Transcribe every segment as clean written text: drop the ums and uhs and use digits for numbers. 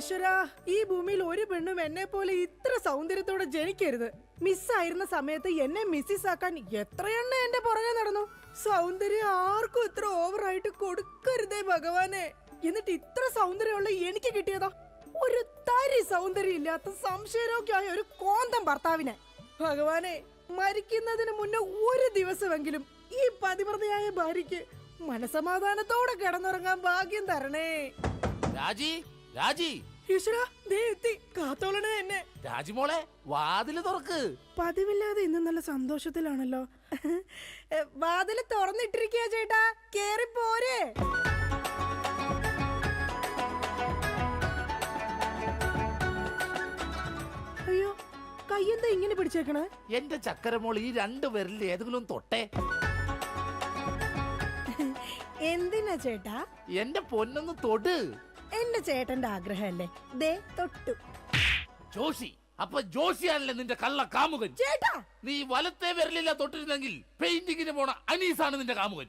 ഈശ്വരാ, ഈ ഭൂമിയിൽ ഒരു പെണ്ണും എന്നെ പോലെ ഇത്ര സൗന്ദര്യത്തോടെ ജനിക്കരുത്. മിസ്സായിരുന്ന സമയത്ത് എന്നെ മിസ്സിസ് ആക്കാൻ എത്രയെണ്ണ എന്റെ പുറകെ നടന്നു. സൗന്ദര്യം ആർക്കും ഇത്ര ഓവറായിട്ട് കൊടുക്കരുതേ ഭഗവാനെ. എന്നിട്ട് ഇത്ര സൗന്ദര്യമുള്ള എനിക്ക് കിട്ടിയതോ ഒരു തരി സൗന്ദര്യം ഇല്ലാത്ത സംശയരോഗ്യമായ ഒരു കോന്തം ഭർത്താവിനെ. ഭഗവാനെ, മരിക്കുന്നതിന് മുന്നേ ഒരു ദിവസമെങ്കിലും ഈ പതിവ്രതയായ ഭാര്യയ്ക്ക് മനസമാധാനത്തോടെ കിടന്നുറങ്ങാൻ ഭാഗ്യം തരണേ. രാജി, രാജി, ഈശ്വരാ, ദേ എത്തി. കാത്തോളണേ എന്നെ. രാജിമോളെ, വാതില് തുറക്ക്. പതിവില്ലാതെ ഇന്ന് നല്ല സന്തോഷത്തിലാണല്ലോ. വാതില് തുറന്നിട്ടിരിക്കുക ചേട്ടാ, കേറി പോരെ. അയ്യോ, കയ്യെന്താ ഇങ്ങനെ പിടിച്ചേക്കണേ? എന്റെ ചക്കരമോൾ ഈ 2 വിരലിൽ ഏതെങ്കിലും തൊട്ടേ. എന്തിനാ ചേട്ടാ? എന്റെ പൊന്നൊന്ന് തൊട്. എന്റെ ചേട്ടന്റെ ആഗ്രഹമല്ലേ, ദേ തൊട്ടു. ജോഷി, അപ്പൊ ജോഷിയാണല്ലേ നിന്റെ കള്ള കാമുകൻ? ചേട്ടാ, നീ വലത്തെ വിരലില്ല തൊട്ടിരുന്നെങ്കിൽ പെയിന്റിങ്ങിന് പോണ അനീസാണ് നിന്റെ കാമുകൻ.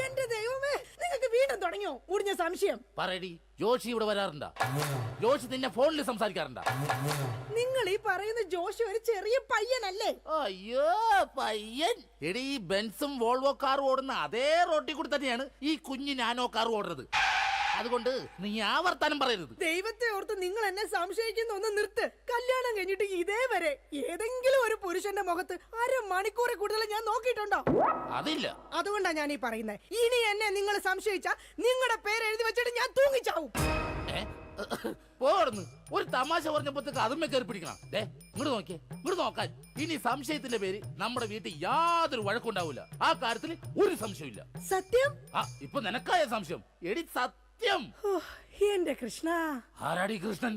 എന്റെ ദൈവമേ, നിങ്ങൾക്ക് വീണ്ടും തുടങ്ങിയോ മുടിഞ്ഞ സംശയം? പറയടി, ജോഷി ഇവിടെ വരാറുണ്ടാ? ജോഷി നിന്നെ ഫോണിൽ സംസാരിക്കാറുണ്ടാ? നിങ്ങൾ ഈ പറയുന്ന ജോഷി ഒരു ചെറിയ പയ്യനല്ലേ? അയ്യോ, പയ്യൻ. എടി, ഈ ബെൻസും വോൾവോ കാറും ഓടുന്ന അതേ റോട്ടിൽ കൂടി തന്നെയാണ് ഈ കുഞ്ഞു നാനോ കാർ ഓടുന്നത്. അതുകൊണ്ട് നീ ആവർത്തനം പറയരുത്. ദൈവത്തെ ഓർത്ത് നിങ്ങൾ എന്നെ സംശയിക്കുന്ന ഒന്ന് നിർത്ത്. കല്യാണം കഴിഞ്ഞിട്ട് ഇതേവരെ ഏതെങ്കിലും ഒരു പുരുഷന്റെ മുഖത്ത് 1/2 മണിക്കൂറിൽ കൂടുതൽ ഞാൻ നോക്കിയിട്ടുണ്ടോ? അതില്ല. അതുകൊണ്ടാ ഞാൻ ഈ പറയുന്നത്. ഇനി എന്നെ നിങ്ങൾ സംശയിച്ചാ നിങ്ങളുടെ പേര് എഴുതി വെച്ചിട്ട് ഞാൻ തൂങ്ങിച്ചാവും. പോർന്ന് ഒരു തമാശ പറഞ്ഞപ്പോഴത്തേക്ക് അതുമ്മേ കയറി പിടിക്കണം. ഇങ്ങോട്ട് നോക്കിയേ, ഇങ്ങോട്ട് നോക്കാൻ. ഇനി സംശയത്തിന്റെ പേര് നമ്മുടെ വീട്ടിൽ യാതൊരു വഴക്കുണ്ടാവില്ല. ആ കാര്യത്തിൽ ഒരു സംശയമില്ല. സത്യം? ഇപ്പൊ നിനക്കായ സംശയം. എടി സത്യം. എന്റെ കൃഷ്ണ. ആരാടി കൃഷ്ണൻ?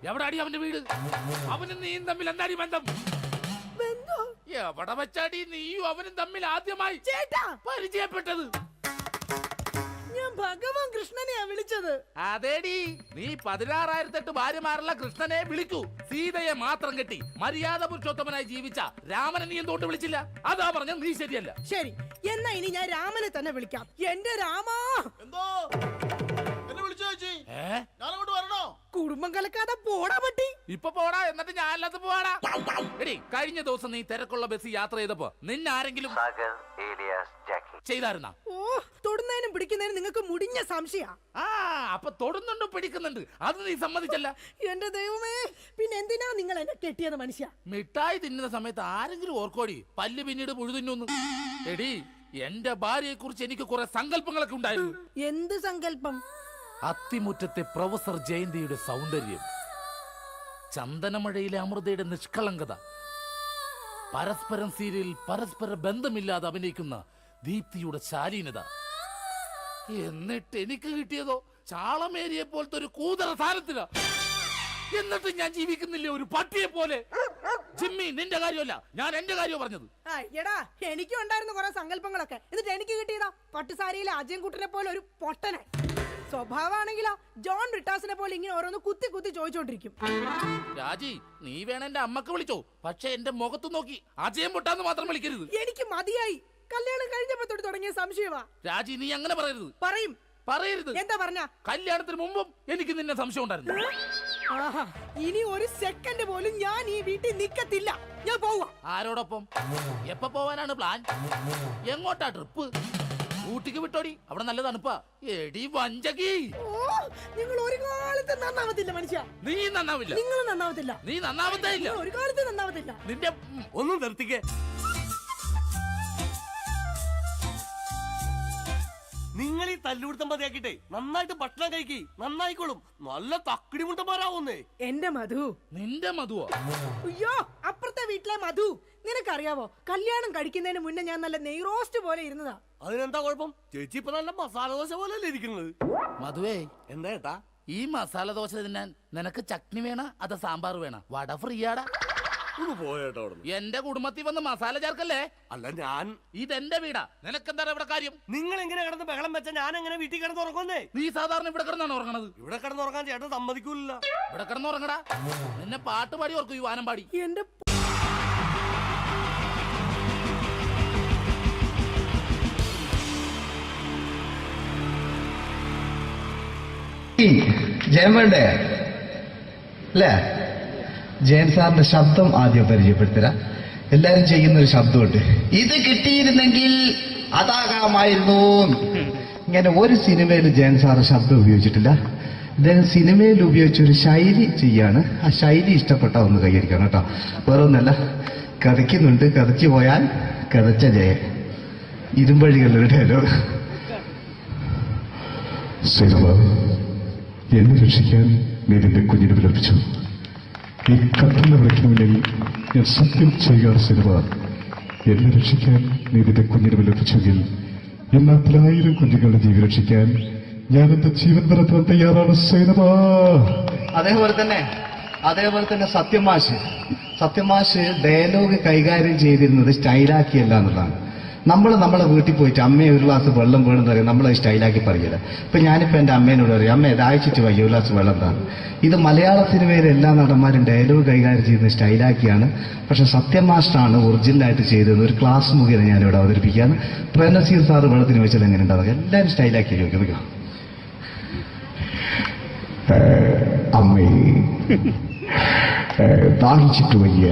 എവിടാടി അവന്റെ വീട്? അവനും നീയും തമ്മിൽ എന്താടി ബന്ധം? എവിടെ വെച്ചാടി നീയും അവനും തമ്മിൽ ആദ്യമായി പരിചയപ്പെട്ടത്? ഞാൻ ഭഗവാൻ കൃഷ്ണനെയാ വിളിച്ചത്. അതേടി, നീ 16,008 ഭാര്യമാരുള്ള കൃഷ്ണനെ വിളിക്കൂ. സീതയെ മാത്രം കെട്ടി മര്യാദ പുരുഷോത്തമനായി ജീവിച്ച രാമനെ നീ എന്തുകൊണ്ട് വിളിച്ചില്ല? അതാ പറഞ്ഞ നീ ശരിയല്ല. ശരി, എന്നാ ഇനി ഞാൻ രാമനെ തന്നെ വിളിക്കാം. എന്റെ രാമാ. എന്തോ എന്നെ വിളിച്ചു ചേച്ചി? ഞാനങ്ങോട്ട് വരണോ? കുടുംബം കലക്കാതെ പോടാ പട്ടി. ഇപ്പൊ പോടാ, എന്നിട്ട് ഞാൻ അല്ലാത്ത പോവാടാ. എടി, കഴിഞ്ഞ ദിവസം നീ തിരക്കുള്ള ബസ് യാത്ര ചെയ്തപ്പോ നിന്നെ ആരെങ്കിലും ചെയ്തായിരുന്നാ? ഓ, തൊടുന്നതിനും പിടിക്കുന്നതിനും നിങ്ങൾക്ക് മുടിഞ്ഞ സംശയ. അപ്പൊ തൊടുന്നുണ്ട്, പിടിക്കുന്നുണ്ട്, അത് നീ സമ്മതിച്ചല്ല. എന്റെ ദൈവമേ, പിന്നെ എന്തിനാ നിങ്ങൾ എന്നെ കെട്ടിയത് മനുഷ്യ? മിഠായി തിന്നുന്ന സമയത്ത് ആരെങ്കിലും ഓർക്കോടി പല്ല് പിന്നീട് മുഴുതിന്നു? എടി, എന്റെ ഭാര്യയെ കുറിച്ച് എനിക്ക് കുറെ സങ്കല്പങ്ങളൊക്കെ ഉണ്ടായിരുന്നു. എന്ത് സങ്കല്പം? അത്തിമുറ്റത്തെ പ്രൊഫസർ ജയന്തിയുടെ സൗന്ദര്യം, ചന്ദനമഴയിലെ അമൃതയുടെ നിഷ്കളങ്കത, പരസ്പരം സീരിയലിൽ പരസ്പര ബന്ധമില്ലാതെ അഭിനയിക്കുന്ന ദീപ്തിയുടെ ശാലീനത. എന്നിട്ട് എനിക്ക് കിട്ടിയതോ ചാളമേരിയെ പോലത്തെ ഒരു കൂതറ സാരത്തില. എന്നിട്ട് ഞാൻ ജീവിക്കുന്നില്ലേ ഒരു പട്ടിയെ പോലെ? ജിമ്മി, നിന്റെ കാര്യമല്ല, ഞാൻ എന്റെ കാര്യം പറഞ്ഞത്. എടാ, എനിക്കും ഉണ്ടായിരുന്നു കുറെ സങ്കല്പങ്ങളൊക്കെ. എന്നിട്ട് എനിക്ക് കിട്ടിയതാ പട്ടുസാരിയിലെ അജയൻകുട്ടനെ പോലെ ഒരു പൊട്ടനെ. സ്വഭാവമാണെങ്കിലോ ജോൺ ബ്രിട്ടാസിനെ പോലെ ഇങ്ങനെ ഓരോന്ന് കുത്തി കുത്തി ചോദിച്ചോണ്ടിരിക്കും. രാജി, നീ വേണം എന്റെ അമ്മക്ക് വിളിച്ചോ, പക്ഷെ എന്റെ മുഖത്ത് നോക്കി അജയം പൊട്ടാന്ന് മാത്രം വിളിക്കരുത്. എനിക്ക് മതിയായി. കല്യാണം കഴിഞ്ഞപ്പോ തൊട്ട് തുടങ്ങിയ സംശയമാ. രാജി, നീ അങ്ങനെ പറയരുത്. പറയരുത്. എന്താ പറഞ്ഞ? കല്യാണത്തിന് മുമ്പും എനിക്ക് നിന്നെ സംശയം ഉണ്ടായിരുന്നു. ഇനി ഒരു സെക്കൻഡ് പോലും ഞാൻ ഈ വീട്ടിൽ നിക്കത്തില്ല. ഞാൻ പോവാ. ആരോടൊപ്പം? എപ്പോ പോവാനാണ് പ്ലാൻ? എങ്ങോട്ടാ ട്രിപ്പ്? ഊട്ടിക്ക് വിട്ടോടി, അവിടെ നല്ല തണുപ്പാ. എടി വഞ്ചകി, നിങ്ങൾ ഒരു കാലത്ത് നന്നാവത്തില്ല മനുഷ്യ. നീ നന്നാവില്ല. നിങ്ങൾ നന്നാവത്തില്ല. നീ നന്നാവത്തേ ഇല്ല. ഒരു കാലത്ത് നന്നാവത്തില്ല. നിന്റെ ഒന്നും നിർത്തിക്കേ. നിങ്ങൾ ഈ തല്ലുപിടുത്തം മതിയാക്കിട്ടെ നന്നായിട്ട് ഭക്ഷണം കഴിക്കി, നന്നായിക്കോളും. നല്ല തക്കിടി മുണ്ടന്മാരാവുന്നേ. എന്റെ മധു. നിന്റെ മധുവോ? അയ്യോ, അപ്പുറത്തെ വീട്ടിലെ മധു. നിനക്കറിയാവോ, കല്യാണം കഴിക്കുന്നതിന് മുന്നേ ഞാൻ നല്ല നെയ് റോസ്റ്റ് പോലെ ഇരുന്നതാ. അതിനെന്താ കുഴപ്പം? ചേച്ചി ഇപ്പൊ നല്ല മസാല ദോശ പോലെ ഇരിക്കുന്നത്. മധുവേ, എന്താ ഏട്ടാ? ഈ മസാല ദോശ തിന്നാൻ നിനക്ക് ചട്നി വേണ അതോ സാമ്പാർ വേണ? വട ഫ്രീയാടാ. പോയേട്ടോ. എന്റെ കുടുംബത്തിൽ വന്ന് മസാല ചേർക്കല്ലേ. അല്ല, ഞാൻ ഇതെന്റെ വീടാ, നിനക്കെന്താ ഇവിടെ കാര്യം? നിങ്ങൾ എങ്ങനെ കിടന്ന് ബഹളം വെച്ചാ ഞാൻ എങ്ങനെ വീട്ടിൽ കിടന്ന് ഉറങ്ങുന്നേ? നീ സാധാരണ ഇവിടെ കിടന്നാണ് ഉറങ്ങണത്. ഇവിടെ കിടന്നുറങ്ങാൻ ചേട്ടൻ സമ്മതിക്കൂല. ഇവിടെ കിടന്ന് ഉറങ്ങടാ. നിന്നെ പാട്ട് പാടി ഓർക്കും, ഈ വാനം പാടി. എന്റെ ജയൻ വേണ്ടേ അല്ലേ? ജയൻ സാറിന്റെ ശബ്ദം ആദ്യം പരിചയപ്പെടുത്തരാ. എല്ലാരും ചെയ്യുന്ന ഒരു ശബ്ദമുണ്ട്, ഇത് കിട്ടിയിരുന്നെങ്കിൽ അതാകാമായിരുന്നു. ഇങ്ങനെ ഒരു സിനിമയിൽ ജയൻ സാറ് ശബ്ദം ഉപയോഗിച്ചിട്ടില്ല. അദ്ദേഹം സിനിമയിൽ ഉപയോഗിച്ച ഒരു ശൈലി ചെയ്യാണ്. ആ ശൈലി ഇഷ്ടപ്പെട്ട ഒന്ന് കൈകരിക്കണം കേട്ടോ. വേറെ ഒന്നല്ല, കഥയ്ക്കുന്നുണ്ട്, കഥച്ചു പോയാൽ കഥച്ച ജയൻ. ഇരുമ്പഴികളുടെ ഡയലോഗ്. സൈനബ, എന്നെ രക്ഷിക്കാൻ നീ നിന്റെ കുഞ്ഞിനെ വിലപിച്ചു. ഈ കത്തുന്ന വിളിക്കണമെങ്കിൽ ഞാൻ സത്യം ചെയ്യുകയാണ് സൈനബ. എന്നെ രക്ഷിക്കാൻ നീ നിന്റെ കുഞ്ഞിനെ വിലപിച്ചെങ്കിൽ ഈ നാട്ടിൽ 1000 കുഞ്ഞുങ്ങളുടെ ജീവൻ രക്ഷിക്കാൻ ഞാൻ എന്റെ ജീവൻ നടത്താൻ തയ്യാറാണ് സൈനബ. അതേപോലെ തന്നെ സത്യമാഷ് ഡയലോഗ് കൈകാര്യം ചെയ്തിരുന്നത് സ്റ്റൈലാക്കിയല്ല എന്നുള്ളതാണ്. നമ്മളെ വീട്ടിൽ പോയിട്ട് അമ്മയെ ഒരു ഗ്ലാസ് വെള്ളം വേണമെന്ന് പറയും, നമ്മളത് സ്റ്റൈലാക്കി പറയില്ല. ഇപ്പൊ ഞാനിപ്പോ എന്റെ അമ്മേനോട് പറയും, അമ്മ ദാഹിച്ചിട്ട് വയ്യ, ഒരു ഗ്ലാസ് വെള്ളം എന്താണ്. ഇത് മലയാള സിനിമയിലെ എല്ലാ നടന്മാരും ഡയലോഗ് കൈകാര്യം ചെയ്യുന്നത് സ്റ്റൈലാക്കിയാണ്. പക്ഷെ സത്യമാഷ്ടാണ് ഒറിജിനലായിട്ട് ചെയ്തത്. ഒരു ക്ലാസ് മുഖേന ഞാനിവിടെ അവതരിപ്പിക്കുകയാണ്. പ്രേംനസീർ സാറ് വെള്ളത്തിന് വെച്ചാൽ എങ്ങനെ ഉണ്ടാവുക? എല്ലാവരും സ്റ്റൈലാക്കി ചോദിക്കും. അമ്മേ, ദാഹിച്ചിട്ട് വയ്യ,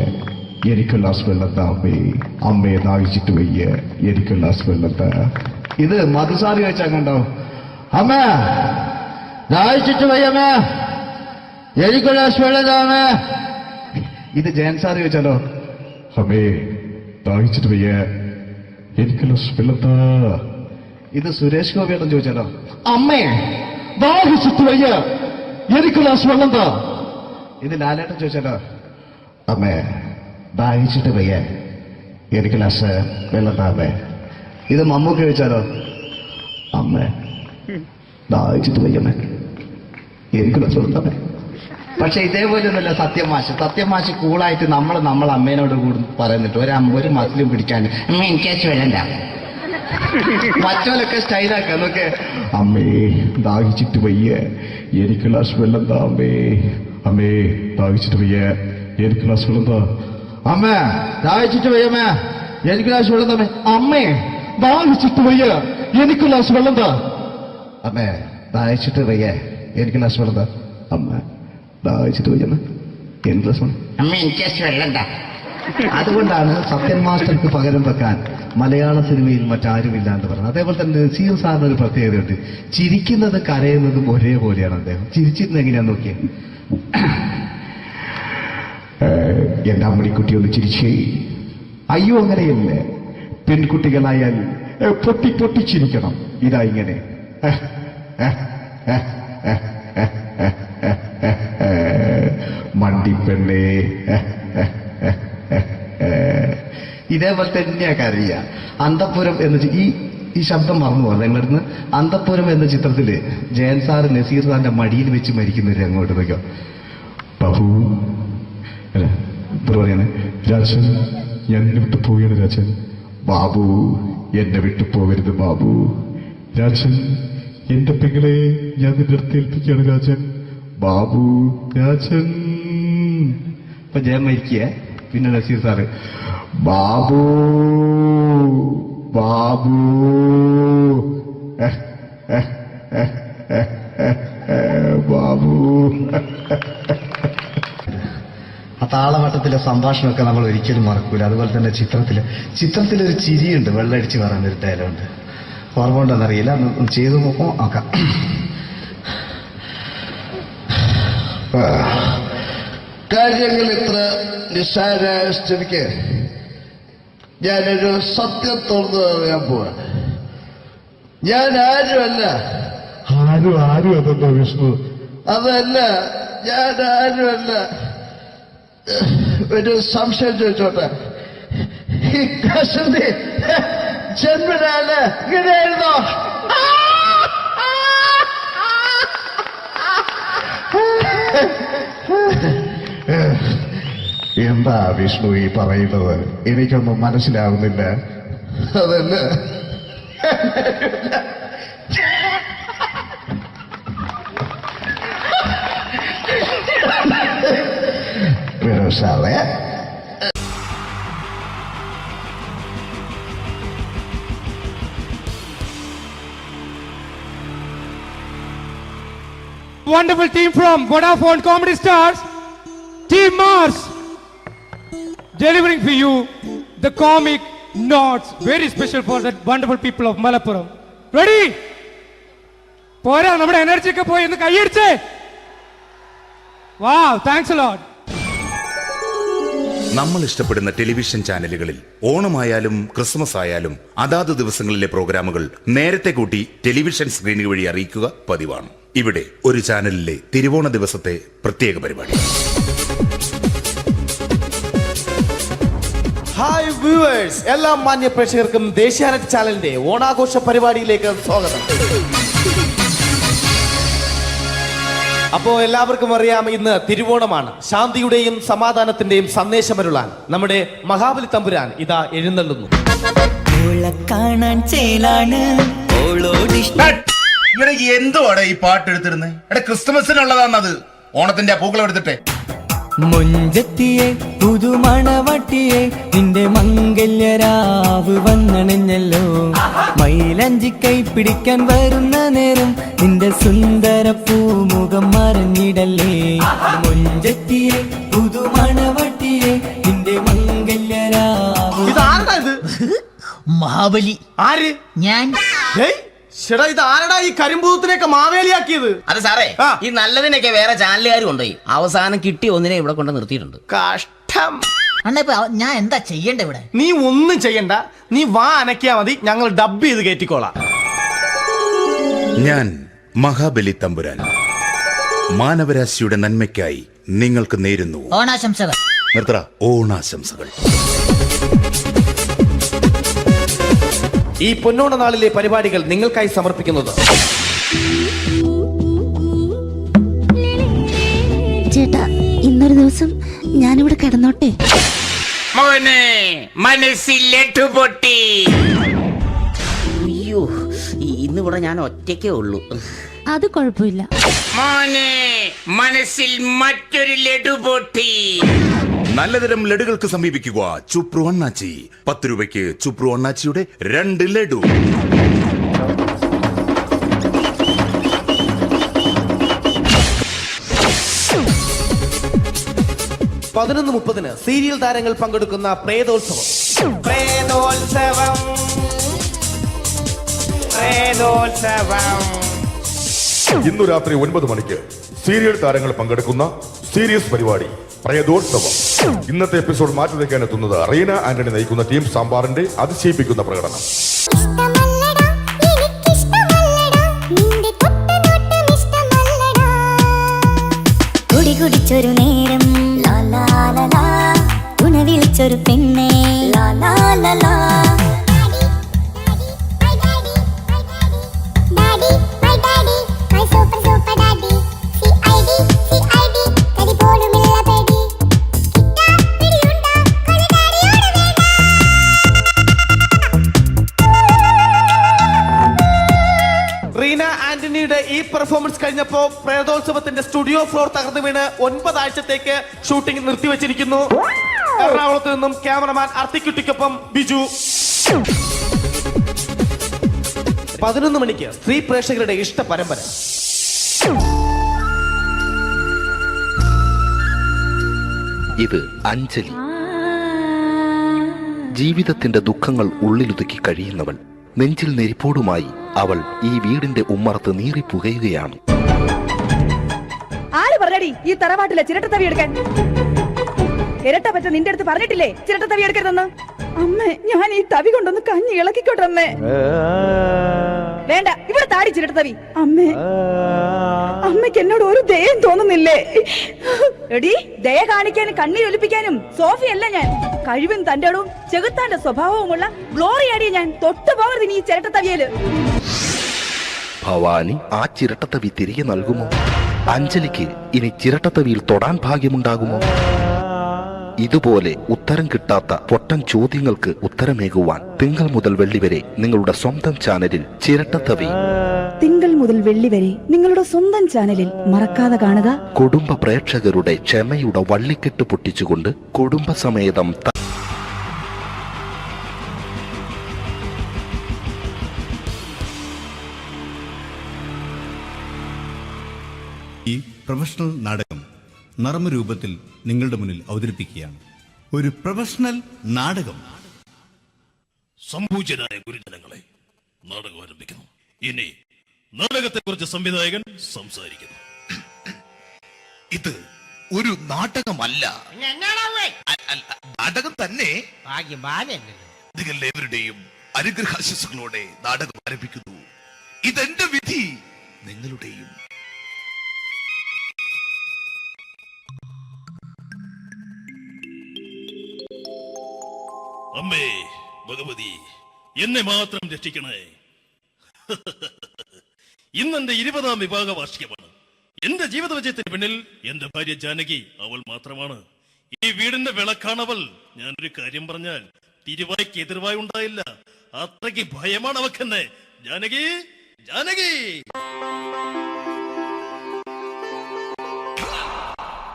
എനിക്ക് ഗ്ലാസ് വെള്ളം താ അമ്മേ. അമ്മയെ ദാഹിച്ചിട്ട് വയ്യ, എനിക്ക് ഗ്ലാസ് വെള്ളം താ. ഇത് മധുസാരി വെച്ചാൽ കണ്ടോ, അമ്മ ദാഹിച്ചിട്ട് വയ്യമ്മ, എനിക്ക് ഗ്ലാസ് വെള്ളം താ അമ്മ. ഇത് ജയൻ സാറി വെച്ചാലോ, അമ്മേ ദാഹിച്ചിട്ട് വയ്യ, എനിക്ക് ഗ്ലാസ് വെള്ളം താ. ഇത് സുരേഷ് ഗോപിയോടും ചോദിച്ചാലോ, അമ്മേ ദാഹിച്ചിട്ട് വയ്യ, എനിക്ക് ഗ്ലാസ് വെള്ളം താ. ഇത് ലാലേട്ടൻ ചോദിച്ചാലോ, അമ്മേ ദാഹിച്ചിട്ട് വയ്യ, എനിക്ക് ഗ്ലാസ് വെള്ളം താ അമ്മേ. ഇത് മമ്മൂക്ക് ചോദിച്ചാലോ, അമ്മേ ദാഹിച്ചിട്ട് വയ്യമ്മേ, എനിക്ക് ഗ്ലാസ് വെള്ളം താ അമ്മേ. പക്ഷെ ഇതേപോലെ ഒന്നുമല്ല സത്യമാഷ് കൂളായിട്ട് നമ്മളെ അമ്മേനോട് കൂടി പറയുന്നിട്ട് ഒരു മസിലും പിടിക്കാൻ അമ്മ എനിക്ക് വേണ്ട. മറ്റോലൊക്കെ സ്റ്റൈലാക്കുക നോക്കെ, അമ്മേ ദാഹിച്ചിട്ട് വയ്യ, എനിക്ക് ഗ്ലാസ് വെള്ളം താ അമ്മേ. അമ്മേ ദാഹിച്ചിട്ട് വയ്യ, എനിക്ക് ഗ്ലാസ് വെള്ളം താ. അമ്മ ദാഹിച്ചിട്ട് വയ്യമ്മ, എനിക്ക് ഗ്ലാസ് വെള്ളം താ. അമ്മേ ദാഹിച്ചിട്ട് വയ്യ, എനിക്ക് ഗ്ലാസ് വെള്ളം താ. അമ്മേ ദാഹിച്ചിട്ട് വയ്യ, എനിക്ക് ഗ്ലാസ് വെള്ളം താ. അമ്മ ദാഹിച്ചിട്ട് വയ്യമ്മ, എനിക്ക് ഗ്ലാസ് വെള്ളം. അമ്മ എനിക്ക് വെള്ളം താ. അതുകൊണ്ടാണ് സത്യൻ മാസ്റ്റർക്ക് പകരം വെക്കാൻ മലയാള സിനിമയിൽ മറ്റാരുമില്ല എന്ന് പറയുന്നത്. അതേപോലെ തന്നെ നസീർ സാറിന് ഒരു പ്രത്യേകതയുണ്ട്, ചിരിക്കുന്നത് കരയുന്നതും ഒരേപോലെയാണ്. അദ്ദേഹം ചിരിച്ചിരുന്നത് എങ്ങനെയാന്ന് നോക്കിയേ. എന്റെ അമ്മണിക്കുട്ടി ഒന്ന് ചിരിച്ചേ. അയ്യോ അങ്ങനെയല്ലേ, പെൺകുട്ടികളായാൽ പൊട്ടി ചിരിക്കണം. ഇതാ ഇങ്ങനെ മണ്ടിപ്പെണ്ണേ. ഇതേപോലെ തന്നെയാ കരയ. അന്തപ്പുരം എന്ന് ഈ ശബ്ദം മറന്നു പോകാം നിങ്ങളടുന്ന്. അന്തപ്പുരം എന്ന ചിത്രത്തില് ജയൻ സാറ് നസീർ സാറിന്റെ മടിയിൽ വെച്ച് മരിക്കുന്നവര് അങ്ങോട്ട് നോക്കോ. ബാബു അല്ല പറയാണ്, രാജൻ ഞാൻ എന്നെ വിട്ടു പോവുകയാണ് രാജൻ. ബാബു എന്നെ വിട്ടു പോകരുത് ബാബു. രാജൻ എന്റെ പെങ്ങളെ ഞാൻ നിന്റെ അടുത്ത് ഏൽപ്പിക്കുകയാണ് രാജൻ. ബാബു രാജൻ. ഇപ്പൊ ജയൻ മരിക്കുക, പിന്നെ നസീർ സാറ് ബാബു ബാബു ബാബു. ആ താളവട്ടത്തിലെ സംഭാഷണമൊക്കെ നമ്മൾ ഒരിക്കലും മറക്കൂല. അതുപോലെ തന്നെ ചിത്രത്തിലൊരു ചിരിയുണ്ട്, വെള്ളടിച്ച് പറയുന്ന ഒരു ഡയലോഗുണ്ട്. ഓർമ്മ ഉണ്ടെന്നറിയില്ല, ചെയ്തു നോക്കാം. കാര്യങ്ങൾ ഇത്ര നിസ്സാരമായ സ്ഥിതിക്ക് ഞാനൊരു സത്യം തുറന്നു പറയാൻ പോവാ. ഞാൻ ആരുമല്ല. ആരും അതെന്താ വിഷ്ണു? അതല്ല, ഞാൻ ആരുമല്ല. ഒരു സംശയം ചോദിച്ചോട്ടെ, ഈ കസന്തി ജന്മനാണ് ഇങ്ങനെയായിരുന്നോ? എന്താ വിഷ്ണു ഈ പറയുന്നത്? എനിക്കൊന്നും മനസ്സിലാവുന്നില്ല. അതല്ല, സാറേ wonderful team from Vodafone Comedy Stars, Team Mars, delivering for you the comic notes, very special for the wonderful people of Malappuram. Ready? പോരാ, നമ്മുടെ എനർജി ഒക്കെ പോയി ഒന്ന് കൈയടിച്ചേ. Wow, thanks a lot. നമ്മൾ ഇഷ്ടപ്പെടുന്ന ടെലിവിഷൻ ചാനലുകളിൽ ഓണമായാലും ക്രിസ്മസ് ആയാലും അതാത് ദിവസങ്ങളിലെ പ്രോഗ്രാമുകൾ നേരത്തെ കൂട്ടി ടെലിവിഷൻ സ്ക്രീനുകൾ വഴി അറിയിക്കുക പതിവാണ്. ഇവിടെ ഒരു ചാനലിലെ തിരുവോണ ദിവസത്തെ പ്രത്യേക പരിപാടി. ഹായ് വ്യൂവേഴ്സ്, എല്ലാ മാന്യ പ്രേക്ഷകർക്കും ദേശീയാനെറ്റ് ചാനലിന്റെ ഓണാഘോഷ പരിപാടിയിലേക്ക് സ്വാഗതം. അപ്പോ എല്ലാവർക്കും അറിയാം, ഇന്ന് തിരുവോണമാണ്. ശാന്തിയുടെയും സമാധാനത്തിന്റെയും സന്ദേശമരുളാൻ നമ്മുടെ മഹാബലി തമ്പുരാൻ ഇതാ എഴുന്നള്ളുന്നു. ഇവിടെ എന്തുവാടെ ഈ പാട്ട് എടുത്തിരുന്നത്? എടാ, ക്രിസ്മസിനുള്ളതാണത്. ഓണത്തിന്റെ പൂക്കളം എടുത്തിട്ടെ. മുഞ്ചത്തിയെ പുതുമണവട്ടിയെ നിന്റെ മംഗല്യരാവ് വന്നണഞ്ഞല്ലോ. മൈലഞ്ചി കൈ പിടിക്കാൻ വരുന്ന നേരം നിന്റെ സുന്ദര പൂമുഖം മറഞ്ഞിടല്ലേ. മുഞ്ചത്തിയെ പുതുമണവട്ടിയെ നിന്റെ മംഗല്യരാവ്. ഇതാരടാ ഇത്? മഹാബലി. ആര്? ഞാൻ. ചേട്ടാ, ഇത് ആരടാ ഈ കരിമ്പൂത്തിനെയൊക്കെ മാവേലിയാക്കിയത്? അത് സാറേ, ഈ നല്ലതിനൊക്കെ വേറെ ചാനലുകാരും കൊണ്ടുപോയി അവസാനം കിട്ടിയ ഒന്നിനെ ഇവിടെ കൊണ്ട് നിർത്തിയിട്ടുണ്ട്. കഷ്ടം. അണ്ണ ഇപ്പൊ ഞാൻ എന്താ ചെയ്യണ്ടേ ഇവിടെ? നീ ഒന്നും ചെയ്യണ്ട, നീ വാ അനക്കിയാ മതി, ഞങ്ങൾ ഡബ് ചെയ്ത് കയറ്റിക്കോളാം. ഞാൻ മഹാബലി തമ്പുരാൻ മാനവരാശിയുടെ നന്മയ്ക്കായി നിങ്ങൾക്ക് നേരുന്നു ഓണാശംസകൾ. നിർത്തറ ഓണാശംസകൾ. ഈ പൊന്നോണ നാളിലെ പരിപാടികൾ നിങ്ങൾക്കായി സമർപ്പിക്കുന്നത് ചേട്ടാ, ഇന്നൊരു ദിവസം ഞാനിവിടെ കിടന്നോട്ടെ. മോനെ മനസ്സിലെട്ടു പൊട്ടി. അയ്യോ, ഇന്നിവിടെ ഞാൻ ഒറ്റയ്ക്കേ ഉള്ളൂ. അത് കുഴപ്പമില്ല. മോനെ മനസ്സിൽ മറ്റൊരു ലഡു പൊട്ടി. നല്ലതരം ലഡുകൾക്ക് സമീപിക്കുക ചുപ്രു അണ്ണാച്ചി. 10 രൂപയ്ക്ക് ചുപ്രു അണ്ണാച്ചിയുടെ 2 ലഡു. പതിനൊന്ന് 30 സീരിയൽ താരങ്ങൾ പങ്കെടുക്കുന്ന പ്രേതോത്സവം. ഇന്നു രാത്രി 9 മണിക്ക് സീരിയൽ താരങ്ങൾ പങ്കെടുക്കുന്ന സീരിയസ് പരിപാടി പ്രേതോത്സവം. ഇന്നത്തെ എപ്പിസോഡ് മാറ്റി വയ്ക്കാൻ എത്തുന്നത് റീന ആന്റണി നയിക്കുന്ന ടീം സാമ്പാറിന്റെ അതിശയിപ്പിക്കുന്ന പ്രകടനം. കുടിച്ചൊരു നേരം വിളിച്ചൊരു പെണ്ണെ റീന ആന്റണിയുടെ ഈ പെർഫോമൻസ് കഴിഞ്ഞപ്പോ പ്രേതോത്സവത്തിന്റെ സ്റ്റുഡിയോ ഫ്ലോർ തകർന്നു വീണ് 9 ആഴ്ചത്തേക്ക് ഷൂട്ടിംഗ് നിർത്തിവെച്ചിരിക്കുന്നു. എറണാകുളത്ത് നിന്നും ക്യാമറമാൻ അർത്തിക്കുട്ടിക്കൊപ്പം ബിജു. 11 മണിക്ക് സ്ത്രീ പ്രേക്ഷകരുടെ ഇഷ്ട പരമ്പര. ഇത് അഞ്ജലി. ജീവിതത്തിന്റെ ദുഃഖങ്ങൾ ഉള്ളിലൊതുക്കി കഴിയുന്നവൾ. നെഞ്ചിൽ നെരിപ്പോടുമായി അവൾ ഈ വീടിന്റെ ഉമ്മറത്ത് നീറിപ്പുകയുകയാണ്. ആര് പറഞ്ഞടി ഈ തറവാട്ടിലെ ചിരട്ടത്തവി എടുക്കാൻ? ഇരട്ട പറ്റ നിന്റെ അടുത്ത് പറഞ്ഞിട്ടില്ലേ ചിരട്ടത്തവി എടുക്കരുതെന്ന്? അമ്മേ, ഞാൻ ഈ തവി കൊണ്ടൊന്ന് കഞ്ഞി ഇളക്കിക്കോട്ടെ അമ്മേ. വേണ്ട, ഇവിടെ താടി ചിരട്ടത്തവി. അമ്മേ, അമ്മയ്ക്ക് എന്നോട് ഒരു ദയം തോന്നുന്നില്ലേ? എടി, ദയ കാണിക്കാനും കണ്ണീരൊലിപ്പിക്കാനും സോഫിയല്ല ഞാൻ. കഴിവും തന്റെടും ചെകുത്താന്റെ സ്വഭാവവുമുള്ള ഗ്ലോറിയാടിയ ഞാൻ. തൊട്ടു പോകരുത് നീ ചിരട്ടത്തവിയല്. ഭവാനി ആ ചിരട്ടത്തവി തിരികെ നൽകുമോ? അഞ്ജലിക്ക് ഇനി ചിരട്ടത്തവിയിൽ തൊടാൻ ഭാഗ്യമുണ്ടാകുമോ? ഇതുപോലെ ഉത്തരം കിട്ടാത്ത പൊട്ടൻ ചോദ്യങ്ങൾക്ക് ഉത്തരമേകുവാൻ തിങ്കൾ മുതൽ വെള്ളി വരെ നിങ്ങളുടെ സ്വന്തം ചാനലിൽ ചിരട്ടത്തവി. തിങ്കൾ മുതൽ വെള്ളി വരെ നിങ്ങളുടെ സ്വന്തം ചാനലിൽ മറക്കാതെ കാണുക. കുടുംബ പ്രേക്ഷകരുടെ ക്ഷമയുടെ വള്ളിക്കെട്ട് പൊട്ടിച്ചുകൊണ്ട് കുടുംബസമേതം പ്രൊഫഷണൽ നാടകം നർമ്മരൂപത്തിൽ നിങ്ങളുടെ മുന്നിൽ അവതരിപ്പിക്കുകയാണ്. ഒരു പ്രൊഫഷണൽ നാടകം. സംപൂജ്യരായ ഗുരുജനങ്ങളെ, നാടകം ആരംഭിക്കുന്നു. ഇനി നാടകത്തെക്കുറിച്ച് സംവിധായകൻ സംസാരിക്കുന്നു. ഇത് ഒരു നാടകമല്ല, നാടകം തന്നെ. നിങ്ങളെവരുടെയും അനുഗ്രഹാശിസുകളോടെ നാടകം ആരംഭിക്കുന്നു. ഇതെന്റെ വിധി, നിങ്ങളുടെയും. അമ്മേ ഭഗവതി, എന്നെ മാത്രം രക്ഷിക്കണേ. ഇന്നെന്റെ 20ാം വിവാഹ വാർഷികമാണ്. എന്റെ ജീവിത വിജയത്തിന് പിന്നിൽ എന്റെ ഭാര്യ ജാനകി അവൾ മാത്രമാണ്. ഈ വീടിന്റെ വിളക്കാണവൾ. ഞാനൊരു കാര്യം പറഞ്ഞാൽ തിരുവായ്ക്ക് എതിർവായി ഉണ്ടായില്ല. അത്രയ്ക്ക് ഭയമാണ് അവക്കെന്നെ. ജാനകി, ജാനകി.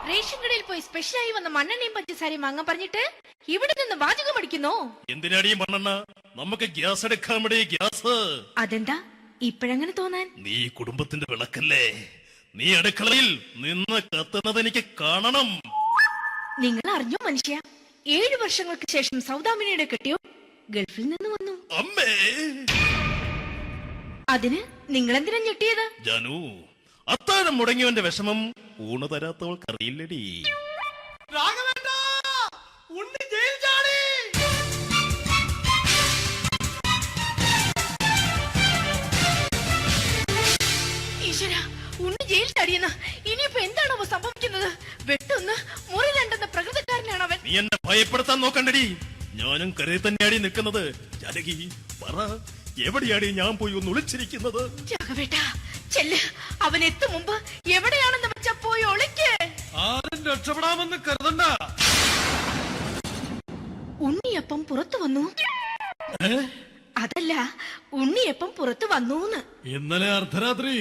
റേഷൻ കടയിൽ പോയി സ്പെഷ്യലായി വന്ന മണ്ണെണ്ണയും പഞ്ചസാരയും വാങ്ങാൻ പറഞ്ഞിട്ട് ഇവിടെ നിന്ന് വാചകം അടിക്കുന്നോ? എന്തിനാടി മണ്ണെണ്ണ? നമുക്ക് ഗ്യാസ് എടുക്കാൻ വേണ്ടി ഗ്യാസ്. അതെന്താ ഇപ്പഴങ്ങനെ തോന്നാൻ? നീ കുടുംബത്തിന്റെ വിളക്കല്ലേ. നീ അടുക്കളയിൽ നിന്ന് കത്തുന്നത് എനിക്ക് കാണണം. നിങ്ങൾ അറിഞ്ഞോ മനുഷ്യ, 7 വർഷങ്ങൾക്ക് ശേഷം സൗദാമിനിയുടെ കെട്ടിയോ ഗൾഫിൽ നിന്ന് വന്നു. അമ്മേ, അതിന് നിങ്ങൾ എന്തിനാ ഞെട്ടിയത്? ജാനു, അത്താഴം മുടങ്ങിയവന്റെ വിഷമം ഊണ് തരാത്തവൾക്ക് അറിയില്ലടി. ഈശ്വര, ഉണ്ണി ജയിൽ ചാടിയെന്ന്. ഇനിയിപ്പോ എന്താണോ സംഭവിക്കുന്നത്? വെട്ടൊന്ന് മുറി രണ്ടെന്ന പ്രകൃതക്കാരനാണ് അവൻ. നീ എന്നെ ഭയപ്പെടുത്താൻ നോക്കണ്ടടി. ഞാനും കരയിൽ തന്നെയാടി നിൽക്കുന്നത്. ജാനകി, പറ, എവിടെയാടി ഞാൻ പോയി ഒന്ന് ഒളിച്ചിരിക്കുന്നത്? രാഘവേട്ടാ, ചെല്ല്. അവൻ എത്തും മുമ്പ് എവിടെയാണെന്ന് വെച്ചാ പോയി ഒളിക്ക്. ആരും രക്ഷപ്പെടാമെന്ന് കരുതണ്ട. ഉണ്ണിയപ്പം പുറത്തു വന്നു. അതല്ല, ഉണ്ണിയപ്പം പുറത്തു വന്നൂന്ന്. ഇന്നലെ അർദ്ധരാത്രി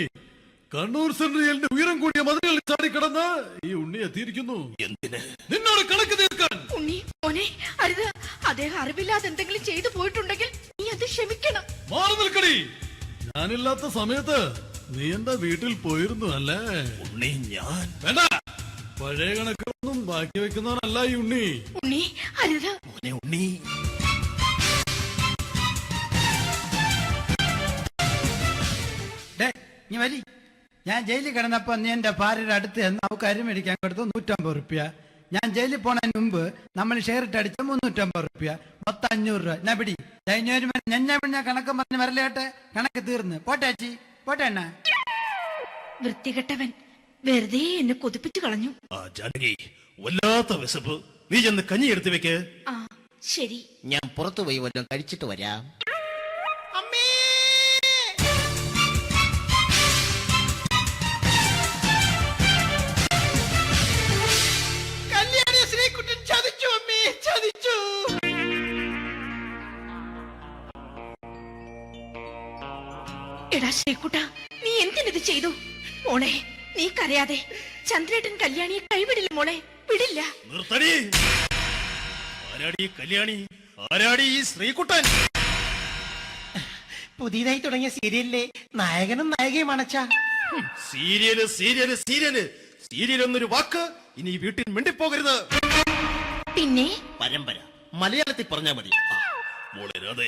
കണ്ണൂർ സെൻട്രലിന്റെ ഉയരം കൂടിയ മതിലുകളിൽ ചാടിക്കിടന്ന് ഈ ഉണ്ണി എത്തിയിരിക്കുന്നു. എന്തിന്? നിന്നോട് കണക്ക് തീർക്കാൻ. ഉണ്ണി മോനെ, അരുത്. അദ്ദേഹം അറിവില്ലാതെ എന്തെങ്കിലും ചെയ്തു പോയിട്ടുണ്ടെങ്കിൽ നീ അത് ക്ഷമിക്കണം. മാറി നിൽക്കടി. ഞാനില്ലാത്ത സമയത്ത് നീ എന്റെ വീട്ടിൽ പോയിരുന്നു അല്ലേ? ഉണ്ണി, ഞാൻ വേണ്ട. പഴയ കണക്കൊന്നും ബാക്കി വെക്കുന്നവനല്ല ഈ ഉണ്ണി. ഉണ്ണി, അരുത്. മോനെ ഉണ്ണി. നീ വരി. ഞാൻ ജയിലിൽ കിടന്നപ്പോ നീ എന്റെ ഭാര്യയുടെ അടുത്ത് എന്ന് അവക്ക് അരി മേടിക്കാൻ കൊടുത്തു 150 റുപ്യ. ഞാൻ ജയിലിൽ പോണതിന് മുമ്പ് നമ്മൾ ഷെയർ ഇട്ട് അടിച്ച 350 റുപ്യ, മൊത്തം 500 രൂപ. ഞാൻ പിടി. ഞാൻ കണക്ക് പറഞ്ഞ് വരലേട്ടെ. കണക്ക് തീർന്ന്. പോട്ടെ അച്ചി, പോട്ടെ അണ്ണ. വൃത്തികെട്ടവൻ വെറുതെ എന്നെ കൊതിപ്പിച്ചു കളഞ്ഞു. ജാനകി, വല്ലാത്ത വിശപ്പ്. നീ ചെന്ന് കഞ്ഞി എടുത്തു വെക്ക്. ആ ശരി. ഞാൻ പുറത്തു പോയി വല്ലതും കഴിച്ചിട്ട് വരാം. എടാ ശ്രീകുട്ട, നീ എന്തിനിത് ചെയ്തു? മോളെ, നീ കരയാതെ. ചന്ദ്രേട്ടൻ കല്യാണിയെ കൈവിടില്ല മോളെ, വിടില്ല. നിർത്തടി. ആരാടി കല്യാണി? ആരാടി ഈ ശ്രീകുട്ടൻ? പുതിയതായി തുടങ്ങിയ സീരിയലിലെ നായകനും നായികയും അണച്ച. സീരിയല് സീരിയല് സീരിയല് സീരിയൽ എന്നൊരു വാക്ക് ഇനി ഈ വീട്ടിൽ മിണ്ടിപ്പോകരുത്. പിന്നെ പരമ്പര മലയാളത്തിൽ പറഞ്ഞാ മതി. മോളെ രാധേ,